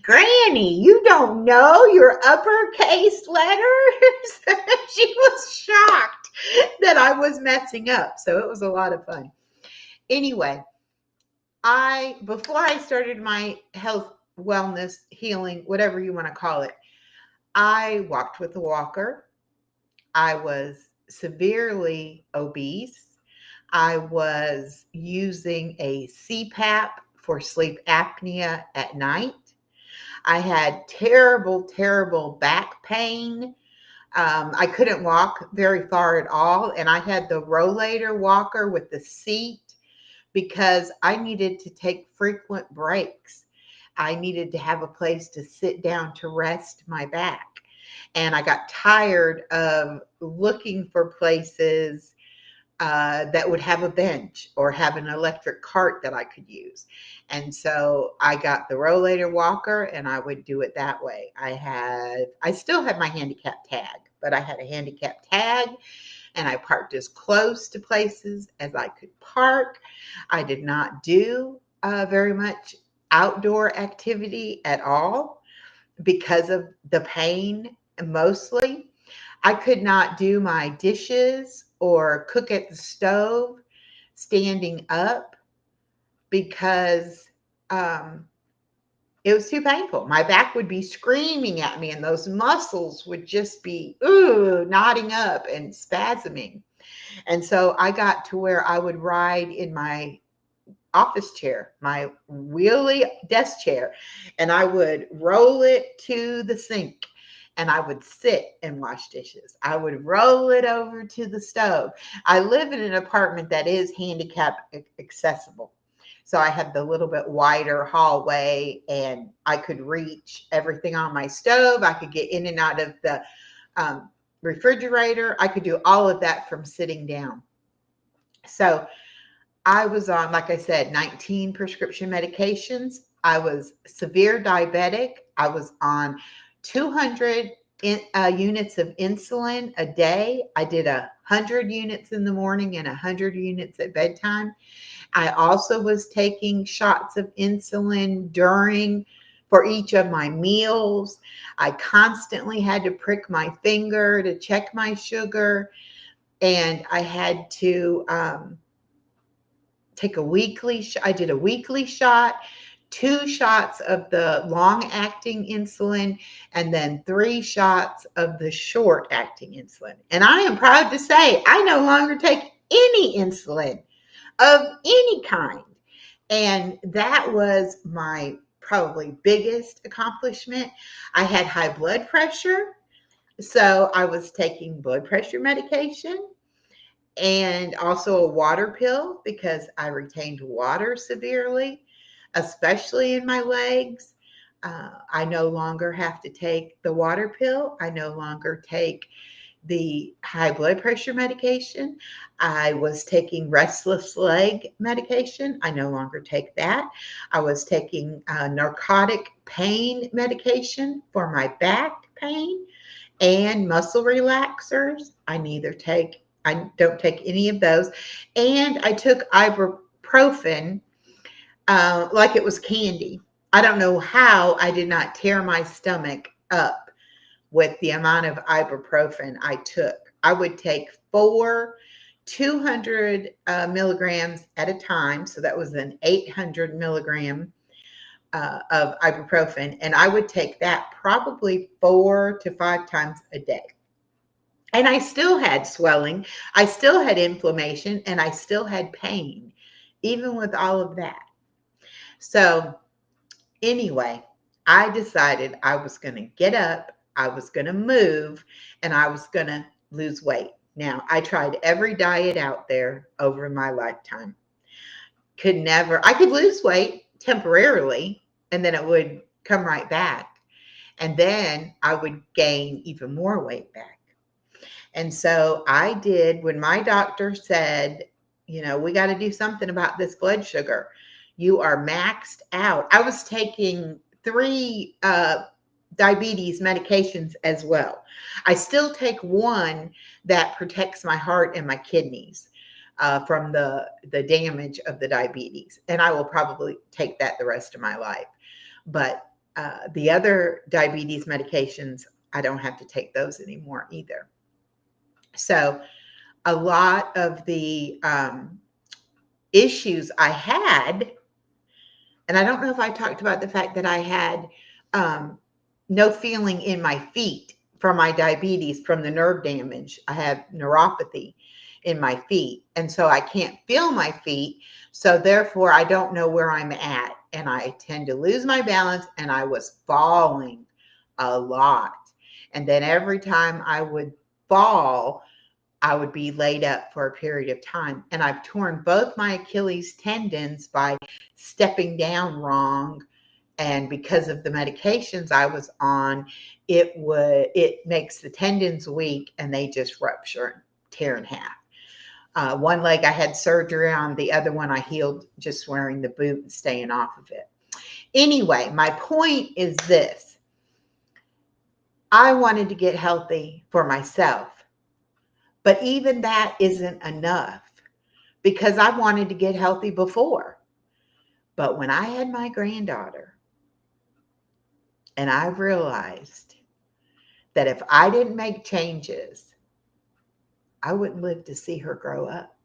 Granny, you don't know your uppercase letters? She was shocked that I was messing up. So it was a lot of fun. Anyway, before I started my health, wellness, healing, whatever you want to call it, I walked with a walker. I was severely obese. I was using a CPAP for sleep apnea at night. I had terrible, terrible back pain. I couldn't walk very far at all. And I had the rollator walker with the seat because I needed to take frequent breaks. I needed to have a place to sit down to rest my back. And I got tired of looking for places that would have a bench or have an electric cart that I could use. And so I got the rollator walker and I would do it that way. I still had my handicap tag, but I had a handicap tag and I parked as close to places as I could park. I did not do very much outdoor activity at all because of the pain mostly. I could not do my dishes or cook at the stove standing up because it was too painful. My back would be screaming at me and those muscles would just be knotting up and spasming. And so I got to where I would ride in my office chair, my wheelie desk chair, and I would roll it to the sink and I would sit and wash dishes. I would roll it over to the stove. I live in an apartment that is handicap accessible. So I had the little bit wider hallway and I could reach everything on my stove. I could get in and out of the refrigerator. I could do all of that from sitting down. So I was on, like I said, 19 prescription medications. I was severe diabetic. I was on 200 units of insulin a day. I did 100 units in the morning and 100 units at bedtime. I also was taking shots of insulin for each of my meals. I constantly had to prick my finger to check my sugar, and I had to take I did a weekly shot, 2 shots of the long-acting insulin, and then 3 shots of the short-acting insulin. And I am proud to say I no longer take any insulin of any kind. And that was my probably biggest accomplishment. I had high blood pressure, so I was taking blood pressure medication and also a water pill because I retained water severely, especially in my legs. I no longer have to take the water pill. I no longer take the high blood pressure medication. I was taking restless leg medication. I no longer take that. I was taking narcotic pain medication for my back pain and muscle relaxers. I don't take any of those. And I took ibuprofen like it was candy. I don't know how I did not tear my stomach up with the amount of ibuprofen I took. I would take 200 milligrams at a time. So that was an 800 milligram of ibuprofen. And I would take that probably 4 to 5 times a day. And I still had swelling, I still had inflammation, and I still had pain, even with all of that. So, anyway, I decided I was going to get up, I was going to move, and I was going to lose weight. Now, I tried every diet out there over my lifetime. I could lose weight temporarily, and then it would come right back. And then I would gain even more weight back. And so I did when my doctor said, we got to do something about this blood sugar. You are maxed out. I was taking 3 diabetes medications as well. I still take one that protects my heart and my kidneys from the damage of the diabetes. And I will probably take that the rest of my life. But the other diabetes medications, I don't have to take those anymore either. So a lot of the issues I had, and I don't know if I talked about the fact that I had no feeling in my feet from my diabetes, from the nerve damage. I have neuropathy in my feet, and so I can't feel my feet. So therefore, I don't know where I'm at and I tend to lose my balance, and I was falling a lot. And then every time I would fall, I would be laid up for a period of time. And I've torn both my Achilles tendons by stepping down wrong. And because of the medications I was on, it makes the tendons weak and they just rupture and tear in half. One leg I had surgery on, the other one I healed just wearing the boot and staying off of it. Anyway, my point is this. I wanted to get healthy for myself, but even that isn't enough because I wanted to get healthy before. But when I had my granddaughter, and I realized that if I didn't make changes, I wouldn't live to see her grow up.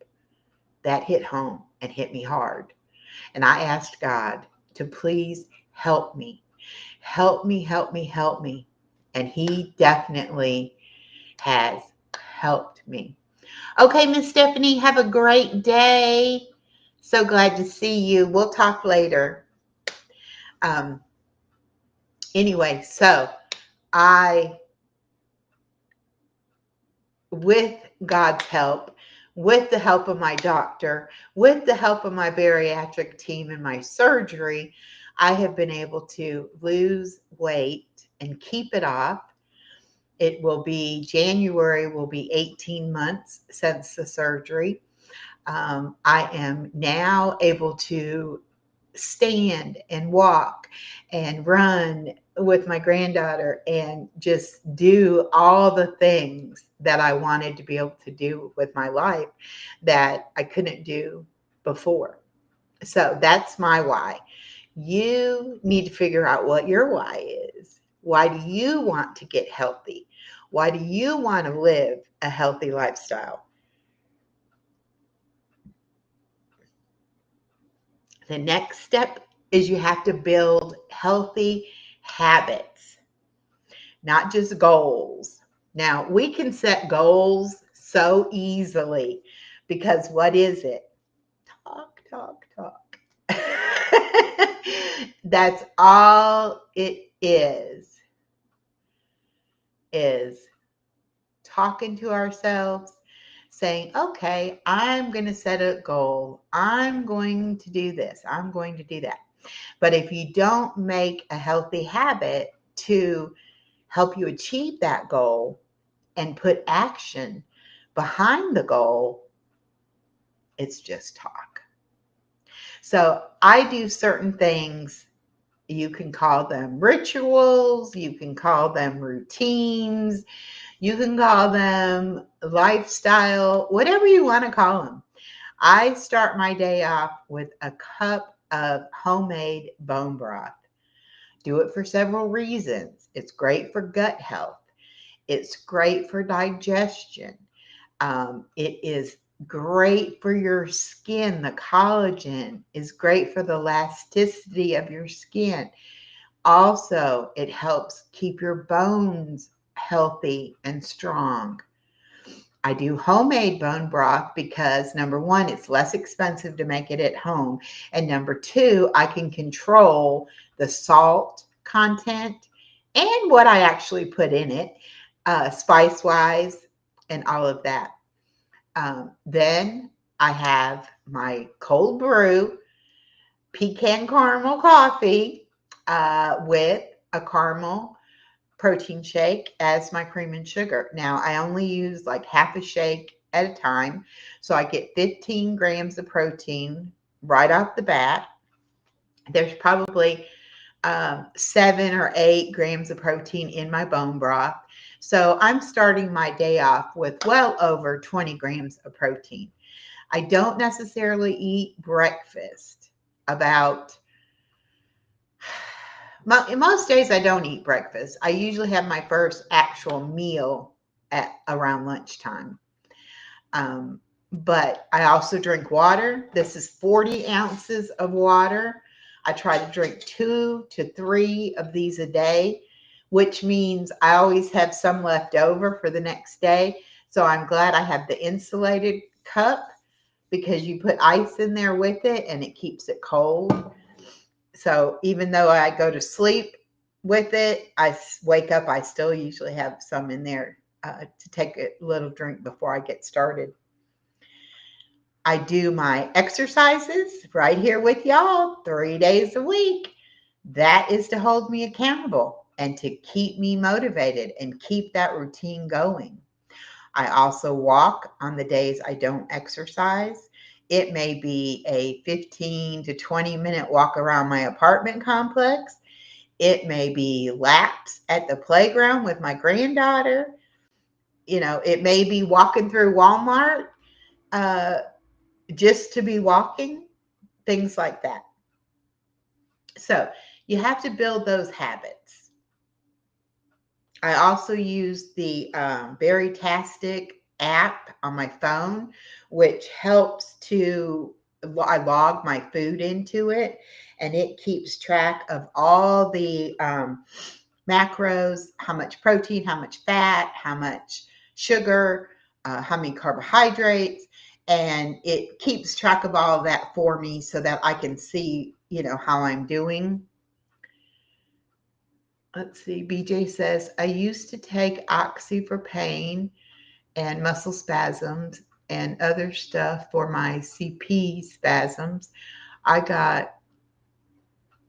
That hit home and hit me hard. And I asked God to please help me. Help me, help me, help me. And He definitely has helped me. Okay, Miss Stephanie, have a great day. So glad to see you. We'll talk later. Anyway, so with God's help, with the help of my doctor, with the help of my bariatric team and my surgery, I have been able to lose weight and keep it off. It will be January, will be 18 months since the surgery. I am now able to stand and walk and run with my granddaughter and just do all the things that I wanted to be able to do with my life that I couldn't do before. So that's my why. You need to figure out what your why is. Why do you want to get healthy? Why do you want to live a healthy lifestyle? The next step is you have to build healthy habits, not just goals. Now, we can set goals so easily because what is it? Talk, talk, talk. That's all it is talking to ourselves, saying, okay, I'm going to set a goal. I'm going to do this. I'm going to do that. But if you don't make a healthy habit to help you achieve that goal and put action behind the goal, it's just talk. So I do certain things. You can call them rituals. You can call them routines. You can call them lifestyle, whatever you want to call them. I start my day off with a cup of homemade bone broth. Do it for several reasons. It's great for gut health. It's great for digestion. It is great for your skin. The collagen is great for the elasticity of your skin. Also, it helps keep your bones healthy and strong. I do homemade bone broth because number one, it's less expensive to make it at home. And number two, I can control the salt content and what I actually put in it, spice wise, and all of that. Then I have my cold brew pecan caramel coffee with a caramel protein shake as my cream and sugar. Now, I only use like half a shake at a time, so I get 15 grams of protein right off the bat. There's probably 7 or 8 grams of protein in my bone broth. So I'm starting my day off with well over 20 grams of protein. I don't necessarily eat breakfast. Most days I don't eat breakfast. I usually have my first actual meal at around lunchtime. But I also drink water. This is 40 ounces of water. I try to drink 2 to 3 of these a day, which means I always have some left over for the next day. So I'm glad I have the insulated cup because you put ice in there with it and it keeps it cold. So even though I go to sleep with it, wake up, I still usually have some in there to take a little drink before I get started. I do my exercises right here with y'all 3 days a week. That is to hold me accountable and to keep me motivated and keep that routine going. I also walk on the days I don't exercise. It may be a 15 to 20-minute walk around my apartment complex. It may be laps at the playground with my granddaughter. It may be walking through Walmart uh, just to be walking, things like that. So you have to build those habits. I also use the Verytastic app on my phone, which helps I log my food into it, and it keeps track of all the macros, how much protein, how much fat, how much sugar, how many carbohydrates, and it keeps track of all of that for me so that I can see, how I'm doing. Let's see. BJ says, I used to take Oxy for pain and muscle spasms and other stuff for my CP spasms. I got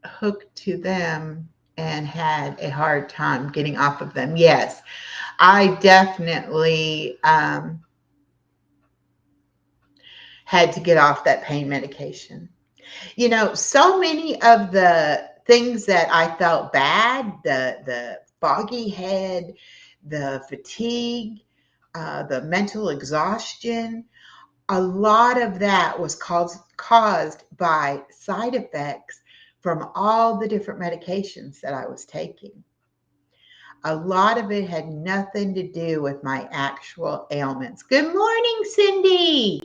hooked to them and had a hard time getting off of them. Yes, I definitely had to get off that pain medication. So many of the things that I felt bad, the foggy head, the fatigue, the mental exhaustion, a lot of that was caused by side effects from all the different medications that I was taking. A lot of it had nothing to do with my actual ailments. Good morning, Cindy.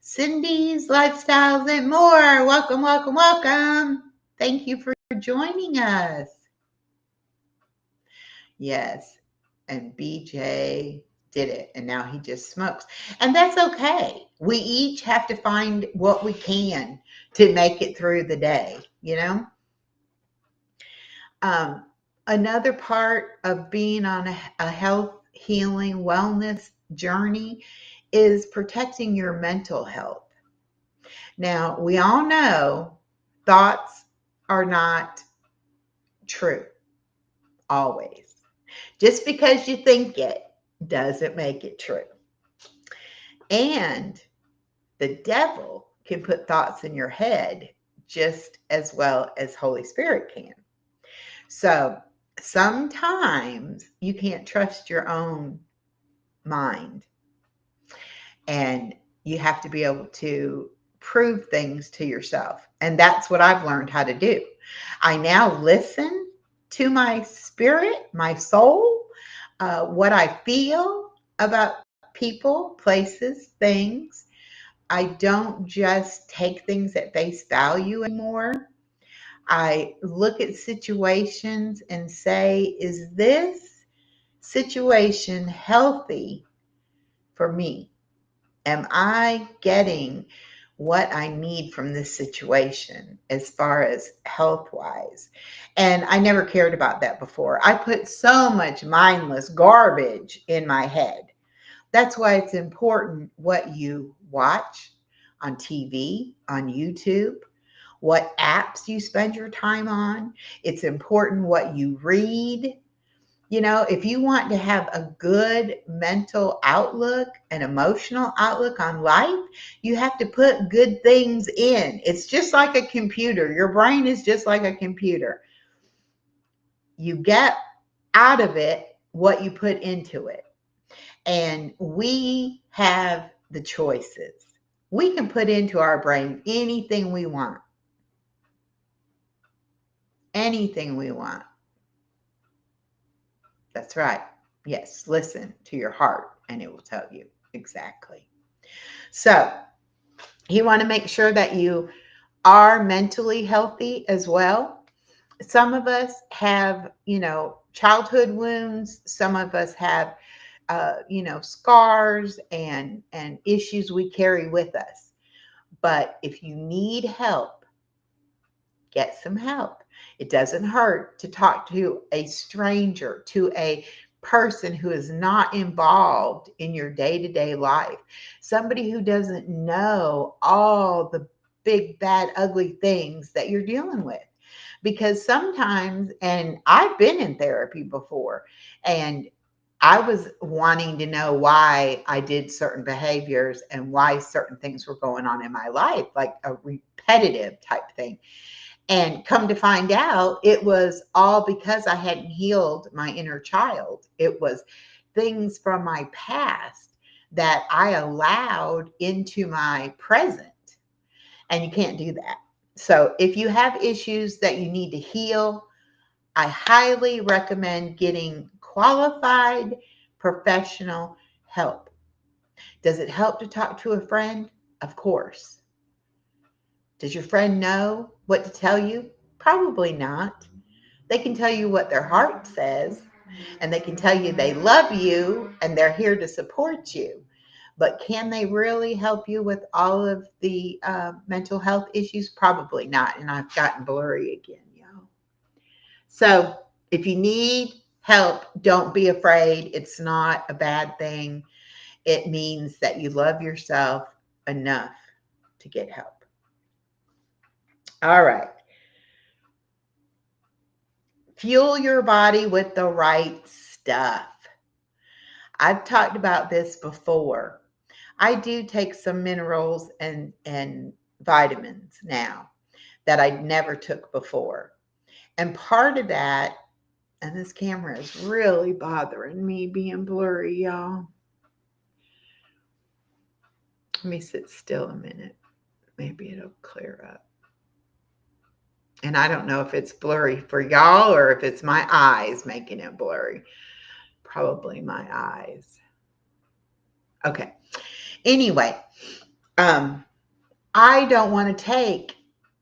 Cindy's Lifestyles and More. Welcome, welcome, welcome. Thank you for joining us. Yes, and BJ did it, and now he just smokes. And that's okay. We each have to find what we can to make it through the day, Another part of being on a health, healing, wellness journey is protecting your mental health. Now, we all know thoughts are not true always. Just because you think it doesn't make it true. And the devil can put thoughts in your head just as well as Holy Spirit can. So sometimes you can't trust your own mind, and you have to be able to prove things to yourself. And that's what I've learned how to do. I now listen to my spirit, my soul, what I feel about people, places, things. I don't just take things at face value anymore. I look at situations and say, is this situation healthy for me? Am I getting what I need from this situation as far as health wise? And I never cared about that before. I put so much mindless garbage in my head. That's why it's important what you watch on TV, on YouTube, what apps you spend your time on. It's important what you read. If you want to have a good mental outlook, an emotional outlook on life, you have to put good things in. It's just like a computer. Your brain is just like a computer. You get out of it what you put into it. And we have the choices. We can put into our brain anything we want. Anything we want. That's right. Yes, listen to your heart and it will tell you exactly. So you want to make sure that you are mentally healthy as well. Some of us have, childhood wounds. Some of us have, scars and issues we carry with us. But if you need help, get some help. It doesn't hurt to talk to a stranger, to a person who is not involved in your day-to-day life, somebody who doesn't know all the big, bad, ugly things that you're dealing with. Because sometimes, and I've been in therapy before, and I was wanting to know why I did certain behaviors and why certain things were going on in my life, like a repetitive type thing. And come to find out, it was all because I hadn't healed my inner child. It was things from my past that I allowed into my present. And you can't do that. So if you have issues that you need to heal, I highly recommend getting qualified professional help. Does it help to talk to a friend? Of course. Does your friend know what to tell you? Probably not. They can tell you what their heart says, and they can tell you they love you and they're here to support you. But can they really help you with all of the mental health issues? Probably not. And I've gotten blurry again, y'all. So if you need help, don't be afraid. It's not a bad thing. It means that you love yourself enough to get help. All right. Fuel your body with the right stuff. I've talked about this before. I do take some minerals and vitamins now that I never took before. And part of that, and this camera is really bothering me being blurry, y'all. Let me sit still a minute. Maybe it'll clear up. And I don't know if it's blurry for y'all or if it's my eyes making it blurry. Probably my eyes. Okay. Anyway, I don't want to take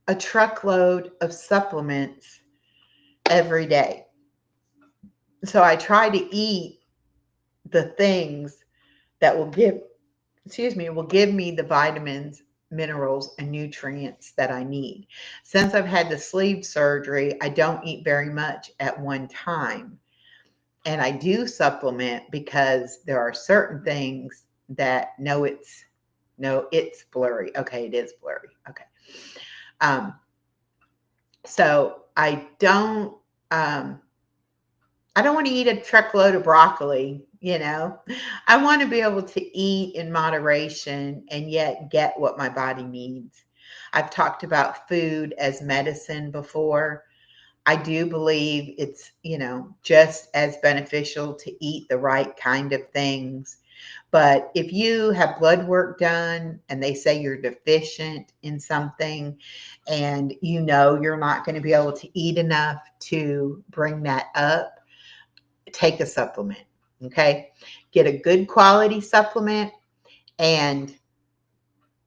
a truckload of supplements every day. So I try to eat the things that will give me the vitamins, minerals, and nutrients that I need. Since I've had the sleeve surgery, I don't eat very much at one time. And I do supplement because there are certain things that it's blurry. Okay, it is blurry. Okay. So I don't want to eat a truckload of broccoli, I want to be able to eat in moderation and yet get what my body needs. I've talked about food as medicine before. I do believe it's, just as beneficial to eat the right kind of things. But if you have blood work done and they say you're deficient in something and you're not going to be able to eat enough to bring that up, take a supplement. Okay. Get a good quality supplement and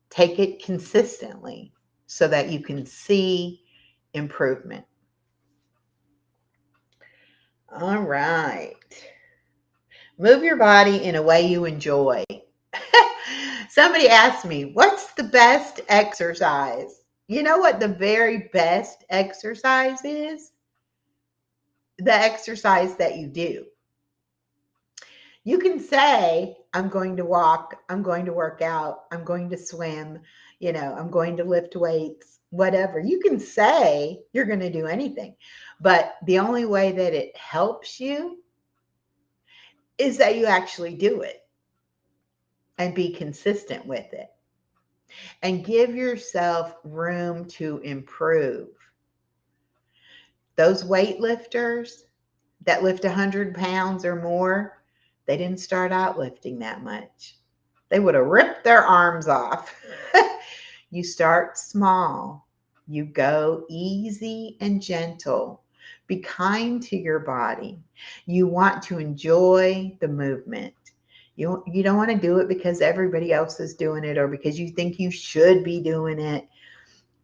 take it consistently so that you can see improvement. All right. Move your body in a way you enjoy. Somebody asked me, what's the best exercise? You know what the very best exercise is? The exercise that you do. You can say, I'm going to walk, I'm going to work out, I'm going to swim, I'm going to lift weights, whatever. You can say you're going to do anything. But the only way that it helps you is that you actually do it and be consistent with it and give yourself room to improve. Those weightlifters that lift 100 pounds or more, they didn't start out lifting that much. They would have ripped their arms off. You start small. You go easy and gentle. Be kind to your body. You want to enjoy the movement. You don't want to do it because everybody else is doing it or because you think you should be doing it.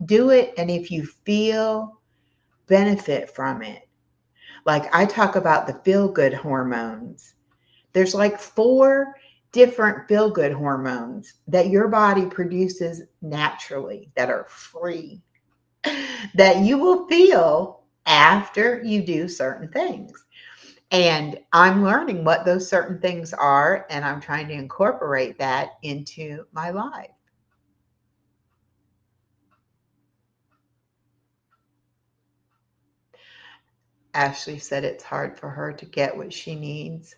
Do it, and if you feel benefit from it. Like I talk about the feel-good hormones. There's like 4 different feel-good hormones that your body produces naturally that are free. that you will feel after you do certain things. And I'm learning what those certain things are, and I'm trying to incorporate that into my life. Ashley said it's hard for her to get what she needs.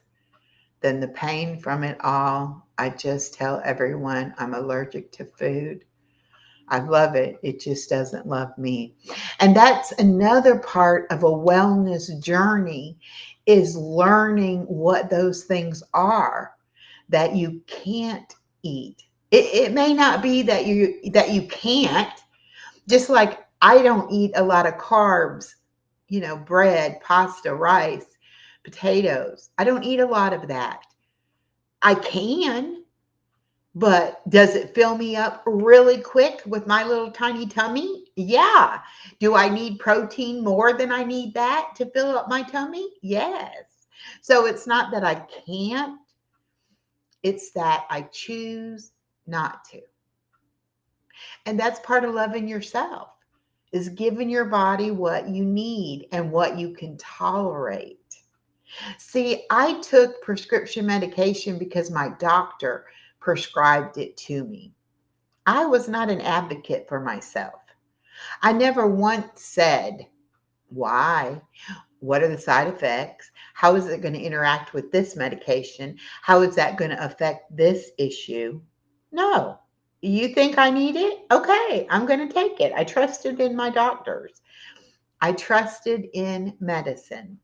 Then the pain from it all, I just tell everyone I'm allergic to food. I love it. It just doesn't love me. And that's another part of a wellness journey is learning what those things are that you can't eat. It may not be that you can't, just like I don't eat a lot of carbs, bread, pasta, rice, potatoes. I don't eat a lot of that. I can, but does it fill me up really quick with my little tiny tummy? Yeah. Do I need protein more than I need that to fill up my tummy? Yes. So it's not that I can't, it's that I choose not to. And that's part of loving yourself, is giving your body what you need and what you can tolerate. See, I took prescription medication because my doctor prescribed it to me. I was not an advocate for myself. I never once said, why? What are the side effects? How is it going to interact with this medication? How is that going to affect this issue? No. You think I need it? Okay, I'm going to take it. I trusted in my doctors. I trusted in medicine.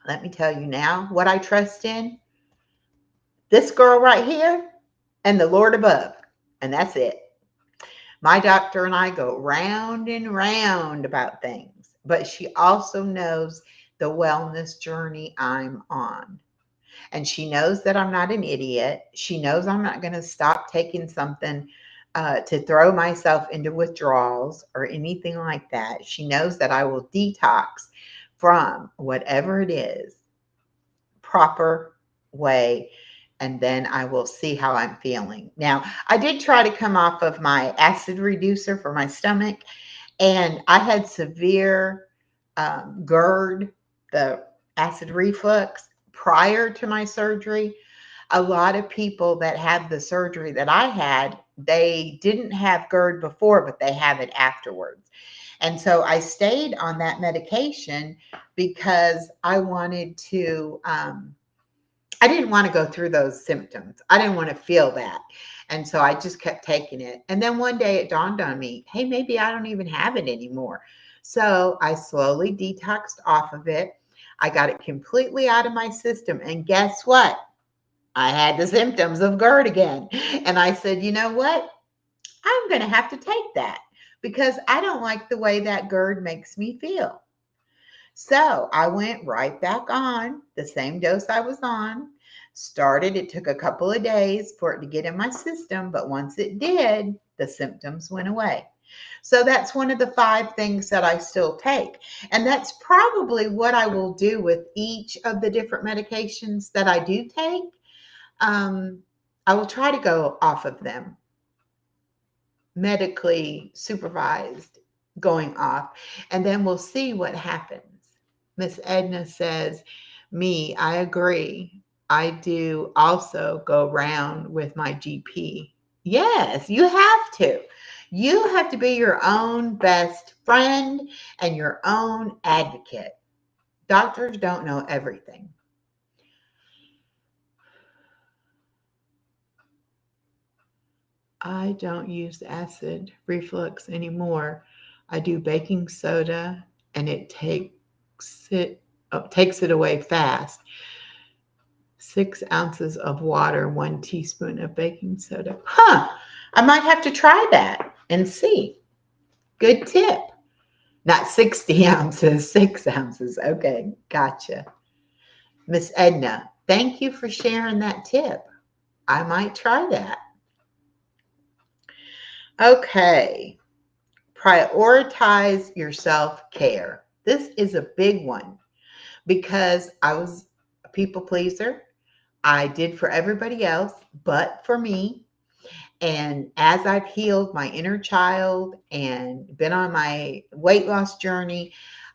Let me tell you now what I trust in. This girl right here and the Lord above. And that's it. My doctor and I go round and round about things, but she also knows the wellness journey I'm on. And she knows that I'm not an idiot. She knows I'm not going to stop taking something to throw myself into withdrawals or anything like that. She knows that I will detox from whatever it is, proper way, and then I will see how I'm feeling. Now, I did try to come off of my acid reducer for my stomach, and I had severe GERD, the acid reflux, prior to my surgery. A lot of people that had the surgery that I had, they didn't have GERD before, but they have it afterwards. And so I stayed on that medication because I didn't want to go through those symptoms. I didn't want to feel that. And so I just kept taking it. And then one day it dawned on me, hey, maybe I don't even have it anymore. So I slowly detoxed off of it. I got it completely out of my system. And guess what? I had the symptoms of GERD again. And I said, you know what? I'm going to have to take that because I don't like the way that GERD makes me feel. So I went right back on the same dose I was on. It took a couple of days for it to get in my system, but once it did, the symptoms went away. So that's one of the 5 things that I still take. And that's probably what I will do with each of the different medications that I do take. I will try to go off of them, medically supervised, going off, and then we'll see what happens. Miss Edna says, me, I agree. I do also go round with my GP. Yes, you have to. You have to be your own best friend and your own advocate. Doctors don't know everything. I don't use acid reflux anymore. I do baking soda and it takes it away fast. 6 ounces of water, 1 teaspoon of baking soda. Huh. I might have to try that and see. Good tip. Not 60 ounces, 6 ounces. Okay, gotcha. Miss Edna, thank you for sharing that tip. I might try that. Okay. Prioritize your self-care. This is a big one because I was a people pleaser. I did for everybody else, but for me. And as I've healed my inner child and been on my weight loss journey,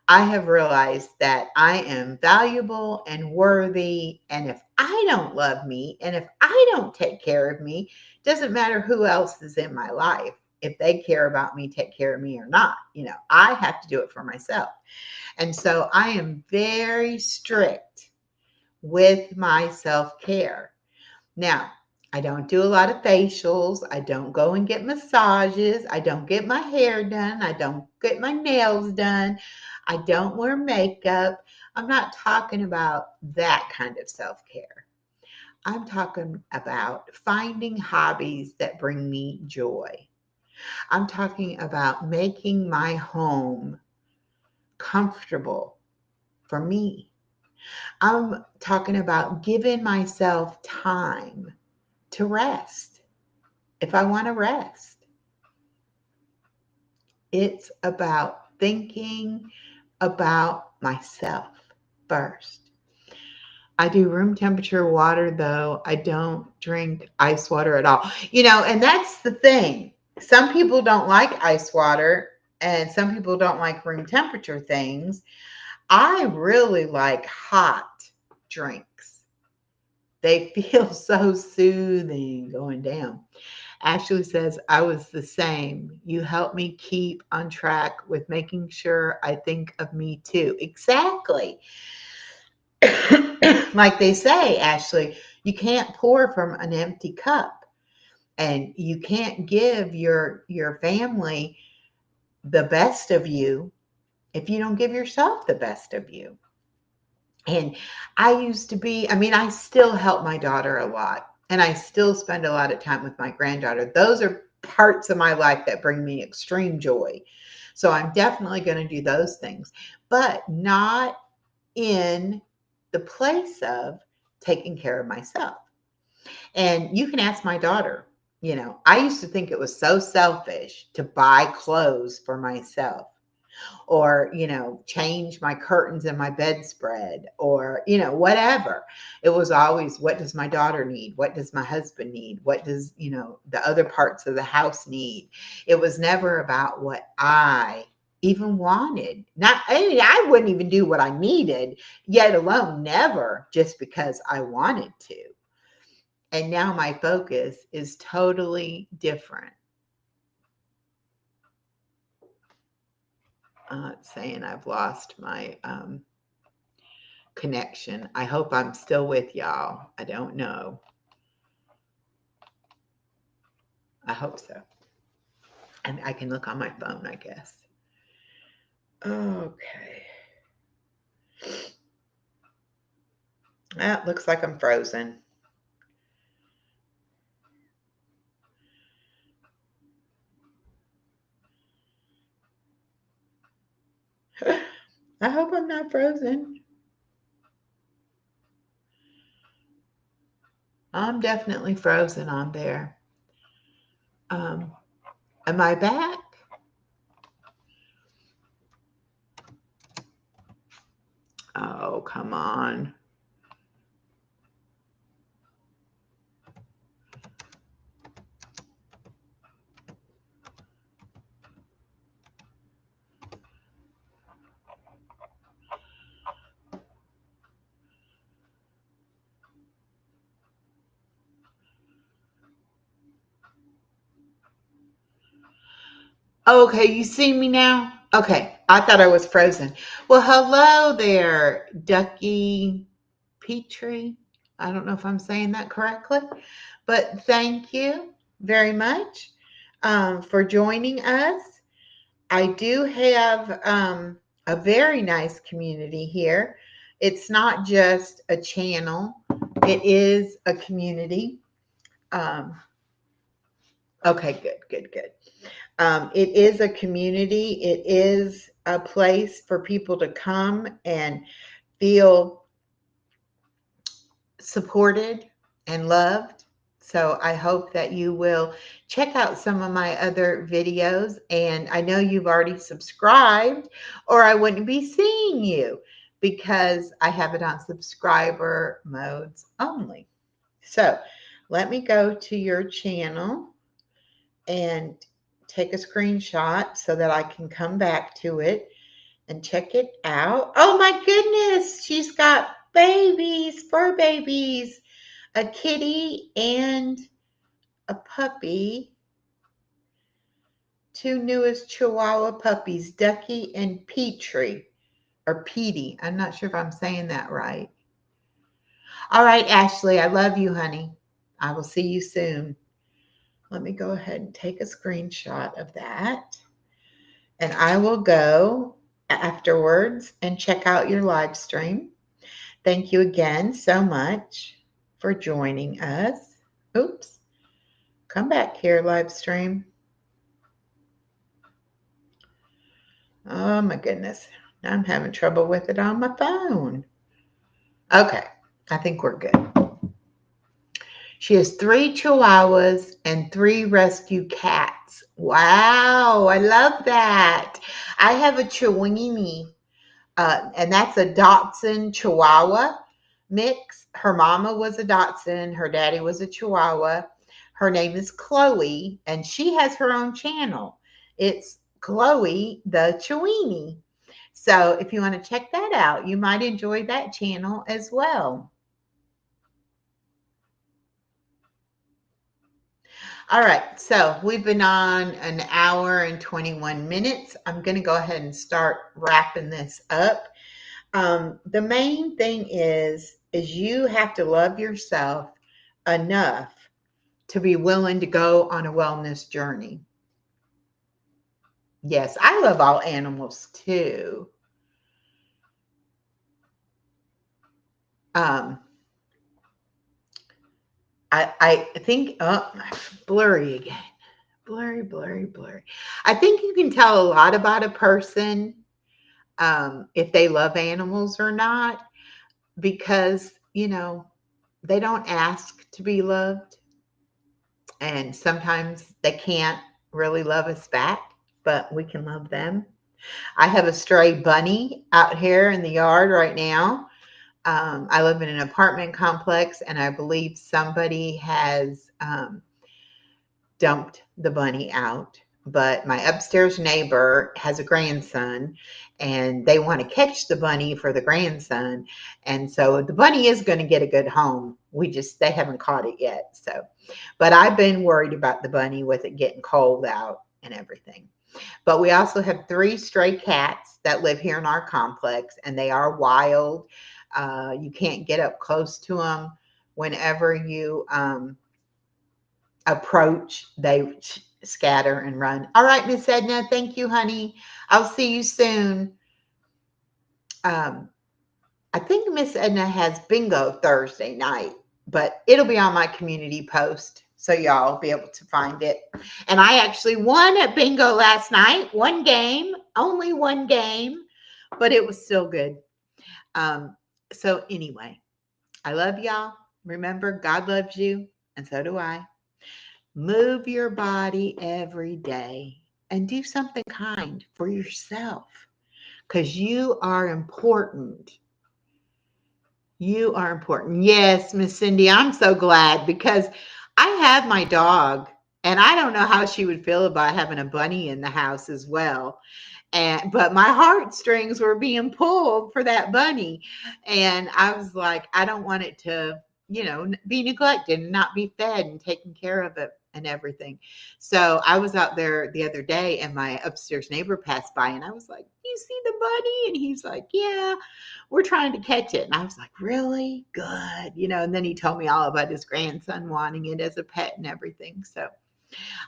I have realized that I am valuable and worthy. And if I don't love me and if I don't take care of me, doesn't matter who else is in my life. If they care about me, take care of me or not. I have to do it for myself. And so I am very strict with my self care. Now, I don't do a lot of facials. I don't go and get massages. I don't get my hair done. I don't get my nails done. I don't wear makeup. I'm not talking about that kind of self care. I'm talking about finding hobbies that bring me joy. I'm talking about making my home comfortable for me. I'm talking about giving myself time to rest if I want to rest. It's about thinking about myself first. I do room temperature water though. I don't drink ice water at all. And that's the thing. Some people don't like ice water and some people don't like room temperature things. I really like hot drinks. They feel so soothing going down. Ashley says, I was the same. You help me keep on track with making sure I think of me too. Exactly. Like they say, Ashley, you can't pour from an empty cup. And you can't give your family the best of you if you don't give yourself the best of you. And I still help my daughter a lot. And I still spend a lot of time with my granddaughter. Those are parts of my life that bring me extreme joy. So I'm definitely going to do those things, but not in the place of taking care of myself. And you can ask my daughter, I used to think it was so selfish to buy clothes for myself or change my curtains in my bedspread or whatever. It was always, what does my daughter need? What does my husband need? What does the other parts of the house need? It was never about what I even wanted. I wouldn't even do what I needed, yet alone never just because I wanted to. And now my focus is totally different. It's saying I've lost my connection. I hope I'm still with y'all. I don't know. I hope so. And I can look on my phone, I guess. Okay. That looks like I'm frozen. I hope I'm not frozen. I'm definitely frozen on there. Am I back? Oh, come on. Okay, you see me now? Okay, I thought I was frozen. Well, hello there, Ducky Petrie. I don't know if I'm saying that correctly, but thank you very much for joining us. I do have a very nice community here. It's not just a channel, it is a community. Um, okay, good. It is a community. It is a place for people to come and feel supported and loved. So I hope that you will check out some of my other videos. And I know you've already subscribed, or I wouldn't be seeing you because I have it on subscriber modes only. So let me go to your channel and take a screenshot so that I can come back to it and check it out. Oh my goodness, she's got babies, fur babies, a kitty and a puppy. Two newest Chihuahua puppies, Ducky and Petrie, or Petey. I'm not sure if I'm saying that right. All right, Ashley, I love you, honey. I will see you soon. Let me go ahead and take a screenshot of that. And I will go afterwards and check out your live stream. Thank you again so much for joining us. Oops. Come back here, live stream. Oh my goodness. I'm having trouble with it on my phone. Okay. I think we're good. She has 3 chihuahuas and 3 rescue cats. Wow. I love that. I have a Chiweenie, and that's a Dachshund Chihuahua mix. Her mama was a Dachshund. Her daddy was a Chihuahua. Her name is Chloe, and she has her own channel. It's Chloe the Chiweenie. So if you want to check that out, you might enjoy that channel as well. All right, so we've been on an hour and 21 minutes. I'm going to go ahead and start wrapping this up. The main thing is you have to love yourself enough to be willing to go on a wellness journey. Yes, I love all animals too. Um, I think, oh, blurry again. Blurry, blurry, blurry. I think you can tell a lot about a person if they love animals or not, because, they don't ask to be loved. And sometimes they can't really love us back, but we can love them. I have a stray bunny out here in the yard right now. I live in an apartment complex, and I believe somebody has dumped the bunny out. But my upstairs neighbor has a grandson, and they want to catch the bunny for the grandson. And so the bunny is going to get a good home. They haven't caught it yet. So, but I've been worried about the bunny with it getting cold out and everything. But we also have 3 stray cats that live here in our complex, and they are wild. You can't get up close to them. Whenever you approach, they scatter and run. All right, Miss Edna, thank you, honey. I'll see you soon. I think Miss Edna has bingo Thursday night, but it'll be on my community post, so y'all will be able to find it. And I actually won at bingo last night. One game, only one game, but it was still good. So anyway, I love y'all. Remember, God loves you, and so do I. Move your body every day and do something kind for yourself, because you are important. You are important. Yes, Miss Cindy, I'm so glad, because I have my dog, and I don't know how she would feel about having a bunny in the house as well. But my heartstrings were being pulled for that bunny, and I was like, I don't want it to, be neglected and not be fed and taken care of it and everything. So I was out there the other day, and my upstairs neighbor passed by, and I was like, "You see the bunny?" And he's like, "Yeah, we're trying to catch it." And I was like, "Really? Good." And then he told me all about his grandson wanting it as a pet and everything. So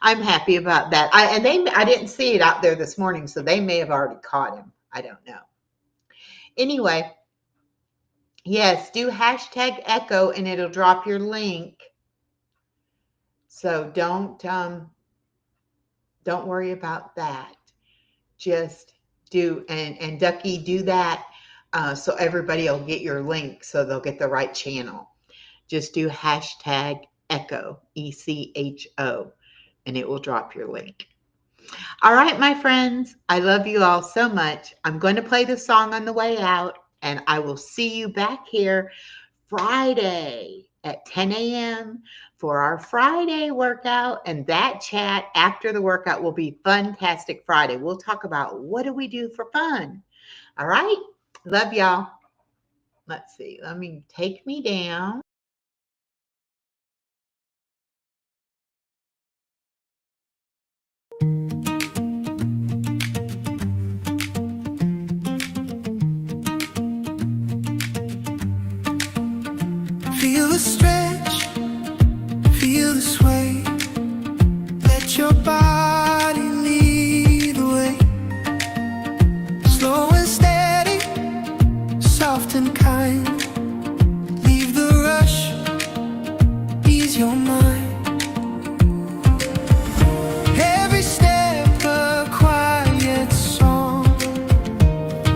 I'm happy about that. I didn't see it out there this morning, so they may have already caught him. I don't know. Anyway, yes, do hashtag echo and it'll drop your link. So don't worry about that. Just do, and Ducky, do that so everybody will get your link, so they'll get the right channel. Just do hashtag echo, ECHO, and it will drop your link. All right, my friends, I love you all so much. I'm going to play the song on the way out, and I will see you back here Friday. at 10 a.m. for our Friday workout. And that chat after the workout will be Funtastic Friday. We'll talk about what do we do for fun. All right. Love y'all. Let's see. Let me take me down. Feel the stretch, feel the sway. Let your body lead the way. Slow and steady, soft and kind. Leave the rush, ease your mind. Every step a quiet song.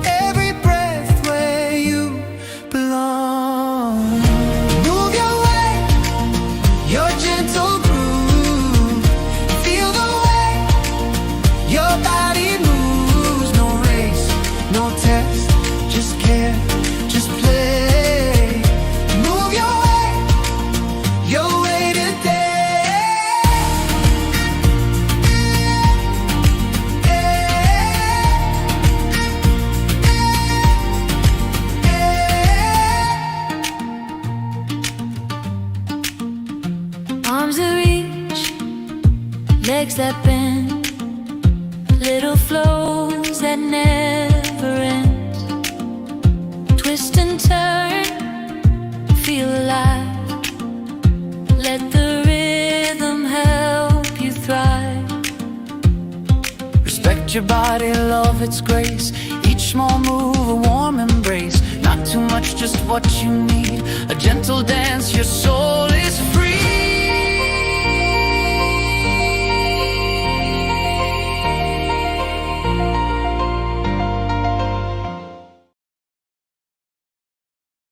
Every breath where you belong. Move your way, your gentle groove. Feel the way your body moves. No race, no test, just care, just play. Move your way today. Arms that reach, legs that bend, little flows that never end. Twist and turn, feel alive. Let the rhythm help you thrive. Respect your body, love its grace. Each small move, a warm embrace. Not too much, just what you need. A gentle dance, your soul is free.